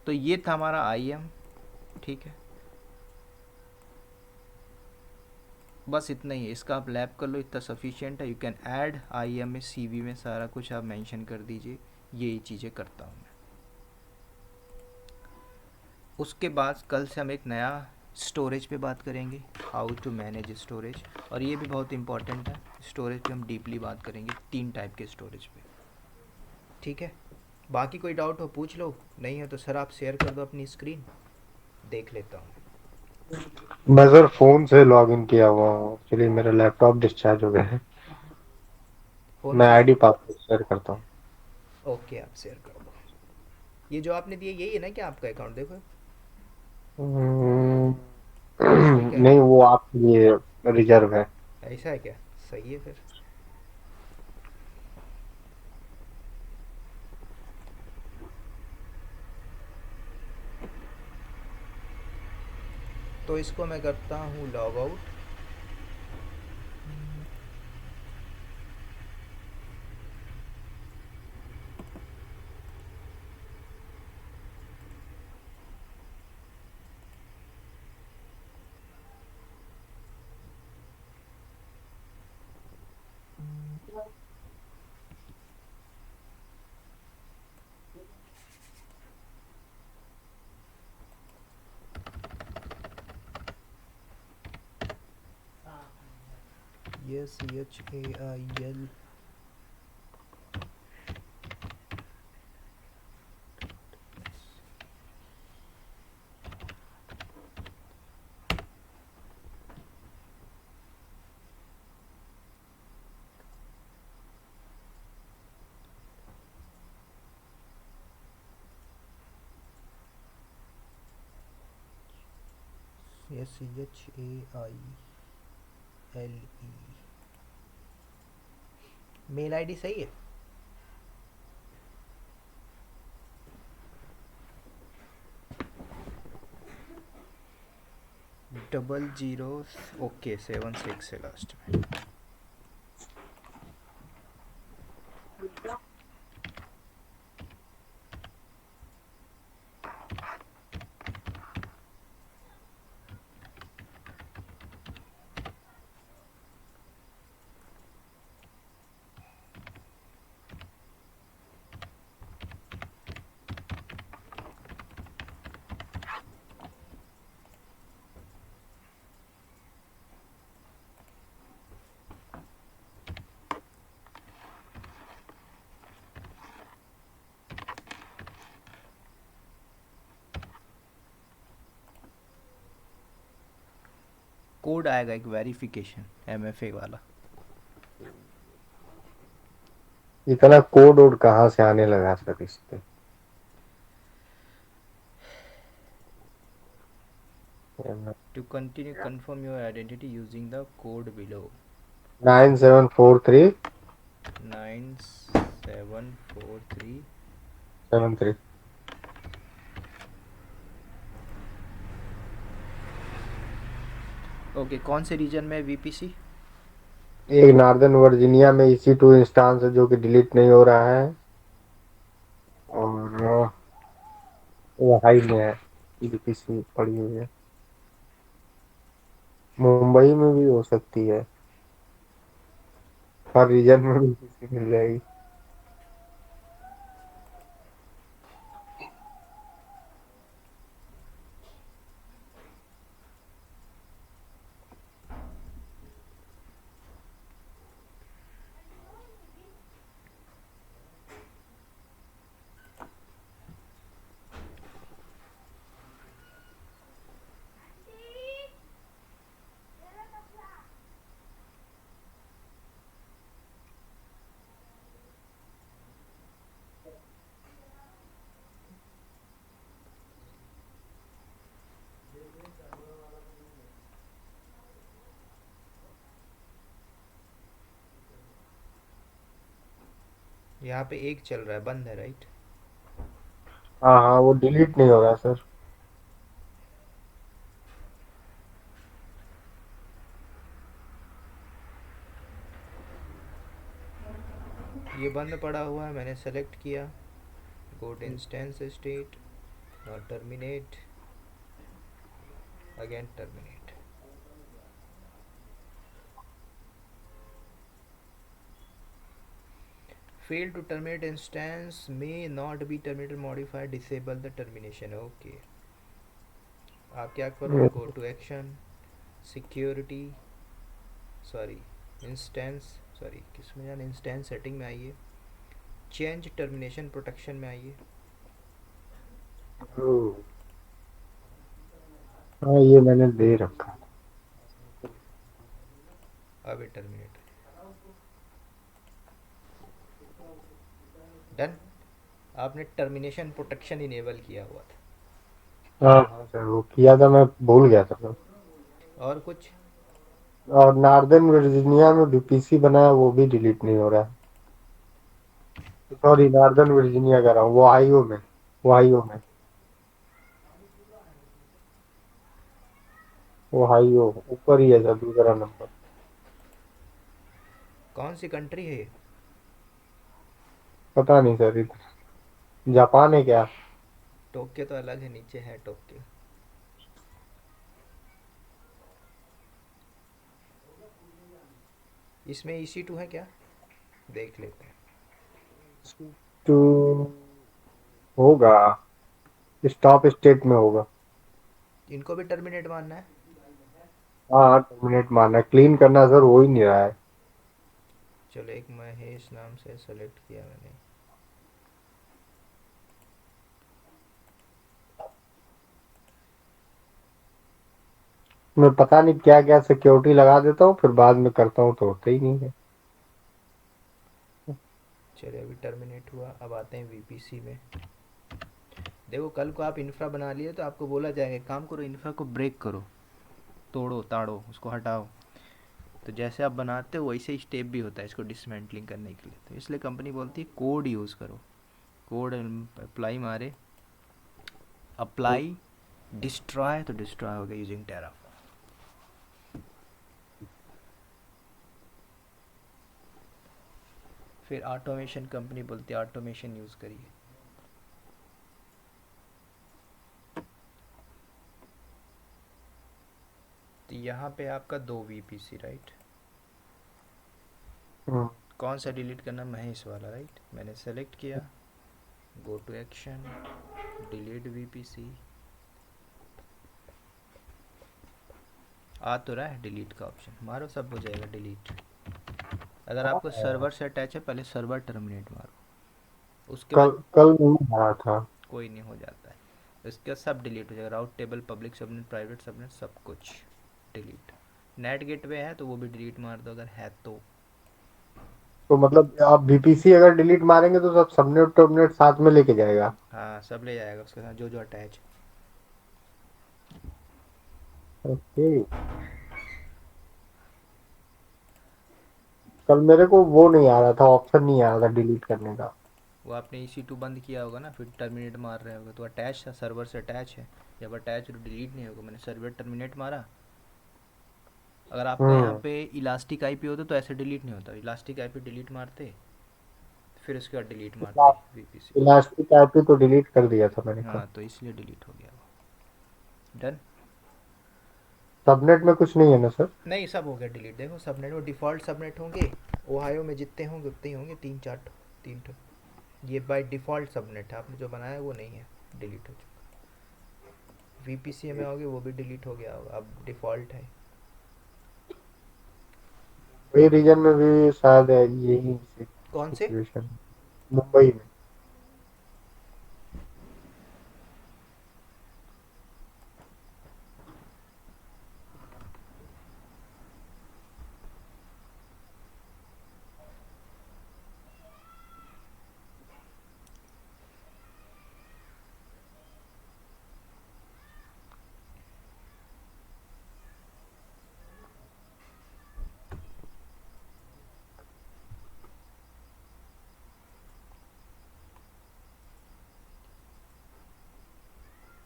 तो ये था हमारा IAM, ठीक है, बस इतना ही है, इसका आप लैब कर लो, इतना सफिशिएंट है। यू कैन ऐड IAM में CV में सारा कुछ आप मेंशन कर दीजिए, यही चीज़ें करता हूँ मैं। उसके बाद कल से हम एक नया स्टोरेज पे बात करेंगे, हाउ टू मैनेज स्टोरेज, और ये भी बहुत इंपॉर्टेंट है। स्टोरेज पे हम डीपली बात करेंगे, 3 टाइप के स्टोरेज पे। ठीक है, बाकी कोई डाउट हो पूछ लो, नहीं है तो सर आप शेयर कर दो अपनी स्क्रीन, देख लेता हूँ। मैं सर फोन से लॉगिन किया हुआ हूँ, एक्चुअली मेरा लैपटॉप डिस्चार्ज हो गया है। फ़ोन मैं से, आईडी पासवर्ड शेयर करता हूँ। ओके आप शेयर कर दो। ये जो आपने दिए यही है ना, क्या आपका अकाउंट देखो, हम्म, ठीक है, नहीं वो आपके लिए रिजर्व है। ऐसा है क्या, सही है फिर। तो इसको मैं करता हूँ log out. SHAIL, SHAILE, mail ID सही है। डबल जीरो, ओके 76 है लास्ट में। कोड आएगा एक वेरिफिकेशन MFA वाला। इतना कोड वोड कहाँ से आने लगा सर इस पे। To continue confirm your identity using the code below. 974373। 9743। Okay, कौन से रीजन में VPC? एक नॉर्दर्न वर्जीनिया में EC2 इंस्टांस है जो कि डिलीट नहीं हो रहा है, और वो हाई में है, VPC पड़ी हुई है। मुंबई में भी हो सकती है, हर रीजन में VPC मिल जाएगी। यहाँ पे एक चल रहा है, बंद है राइट। हाँ हाँ, वो डिलीट नहीं हो रहा सर। ये बंद पड़ा हुआ है, मैंने सेलेक्ट किया, go to instance state, not terminate, again terminate. Fail to terminate instance may not be terminated, modified, disable the termination, okay। आप क्या करो, go to action, security, sorry instance, sorry किस में जाना, इंस्टेंस सेटिंग में आइए, change termination protection में आइए। हाँ ये मैंने दे रखा। अब ये टर्मिनेट डन। आपने टर्मिनेशन प्रोटेक्शन इनेबल किया हुआ था। हाँ हाँ सर वो किया था, मैं भूल गया था सर। और कुछ? और नॉर्दर्न वर्जीनिया में बीपीसी बनाया वो भी डिलीट नहीं हो रहा है। सॉरी नॉर्दर्न वर्जीनिया कह रहा हूँ, ओहायो में, ओहायो में, ओहायो ऊपर ही है सर, दूसरा नंबर। कौन सी कंट्री है ये? पता नहीं सर, इधर जापान है क्या? टोक्यो तो अलग है, नीचे है टोक्यो। इसमें EC2 है क्या, देख लेते हैं। तो होगा, स्टॉप स्टेट में होगा। इनको भी टर्मिनेट मानना है? हाँ 2 मिनट मारना, क्लीन करना सर हो ही नहीं रहा है। चलो एक महेश नाम से सेलेक्ट किया मैंने। मैं पता नहीं क्या क्या सिक्योरिटी लगा देता हूँ, फिर बाद में करता हूँ तो होता ही नहीं है। चलिए अभी टर्मिनेट हुआ, अब आते हैं VPC में। देखो कल को आप इंफ्रा बना लिए तो आपको बोला जाएगा एक काम करो, इंफ्रा को ब्रेक करो, तोड़ो ताड़ो उसको हटाओ। तो जैसे आप बनाते हो वैसे ही स्टेप भी होता है इसको डिसमेंटलिंग करने के लिए। तो इसलिए कंपनी बोलती है कोड यूज़ करो, कोड अप्लाई मारे, अप्लाई डिस्ट्रॉय, तो डिस्ट्रॉय हो गया यूजिंग टेराफॉर्म। फिर ऑटोमेशन, कंपनी बोलती है ऑटोमेशन यूज़ करिए। तो यहाँ पे आपका 2 VPC राइट। हम्म, कौन सा डिलीट करना, महेश वाला राइट। मैंने सेलेक्ट किया, go to action, delete VPC, आ तो रहा है डिलीट का ऑप्शन, मारो सब हो जाएगा डिलीट। अगर आपको सर्वर से अटैच है पहले सर्वर टर्मिनेट मारो, उसके कल बाद कल नहीं आ रहा था। कोई नहीं हो जाता है। इसके बाद सब डिलीट हो जाएगा, राउट table, public subnet, private subnet, सब कुछ डिलीट। नेट गेटवे है तो वो भी डिलीट मार दो अगर है तो। तो मतलब आप बीपीसी अगर डिलीट मारेंगे तो सब सबनेट टॉपनेट साथ में लेके जाएगा? हाँ सब ले जाएगा उसके साथ जो जो अटैच। ओके। कल मेरे को वो नहीं आ रहा था, ऑप्शन नहीं आ रहा था डिलीट करने का। वो आपने EC2 बंद किया होगा ना, फिर टर्मिनेट मार रहे होगे तो अटैच था, सर्वर से अटैच है। जब अटैच तो डिलीट नहीं होगा, मैंने सर्वर टर्मिनेट मारा। अगर आपका यहाँ हम्म, पे इलास्टिक IP होता तो ऐसे डिलीट नहीं होता, इलास्टिक IP डिलीट मारते फिर उसके बाद डिलीट मारते VPC। इलास्टिक आईपी तो डिलीट कर दिया था मैंने कल। हाँ तो इसलिए डिलीट हो गया वो। डन। सबनेट में कुछ नहीं है ना सर? नहीं सब हो गया डिलीट। देखो सबनेट वो डिफ़ॉल्ट सबनेट होंगे, ओहायो में जितने होंगे उतने ही होंगे, 3-4 तीन ठो। ये बाय डिफ़ॉल्ट सबनेट है, आपने जो बनाया वो नहीं है, डिलीट हो चुका। VPC में आओगे वो भी डिलीट हो गया होगा, अब डिफ़ॉल्ट है। वही रीजन में भी शायद है यही कौन से? सिचुएशन, मुंबई में।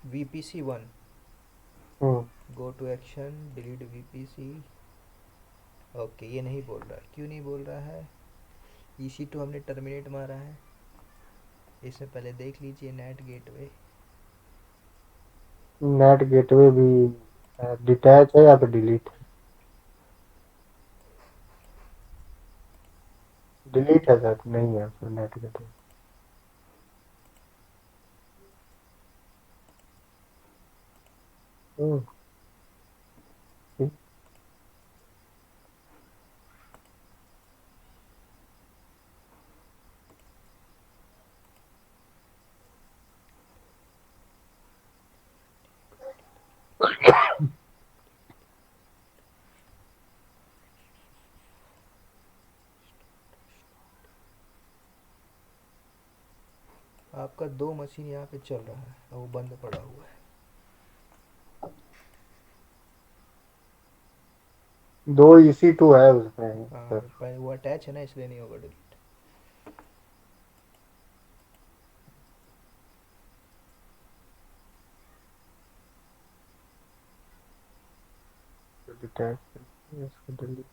VPC 1, hmm, go to action, delete VPC। Okay ये नहीं बोल रहा है, क्यों नहीं बोल रहा है? EC2 हमने टर्मिनेट मारा है। इसमें पहले देख लीजिए नेट गेटवे। नेट गेटवे भी डिटैच है या तो डिलीट है? डिलीट है सर, नहीं है सर नेट गेटवे। हम्म, ठीक। आपका 2 मशीन यहाँ पे चल रहा है और वो बंद पड़ा हुआ है। 2 EC2 है उसमें हाँ, सर। पर वो अटैच है ना, इसलिए नहीं होगा डिलीट। डिटेक्ट इसको डिलीट।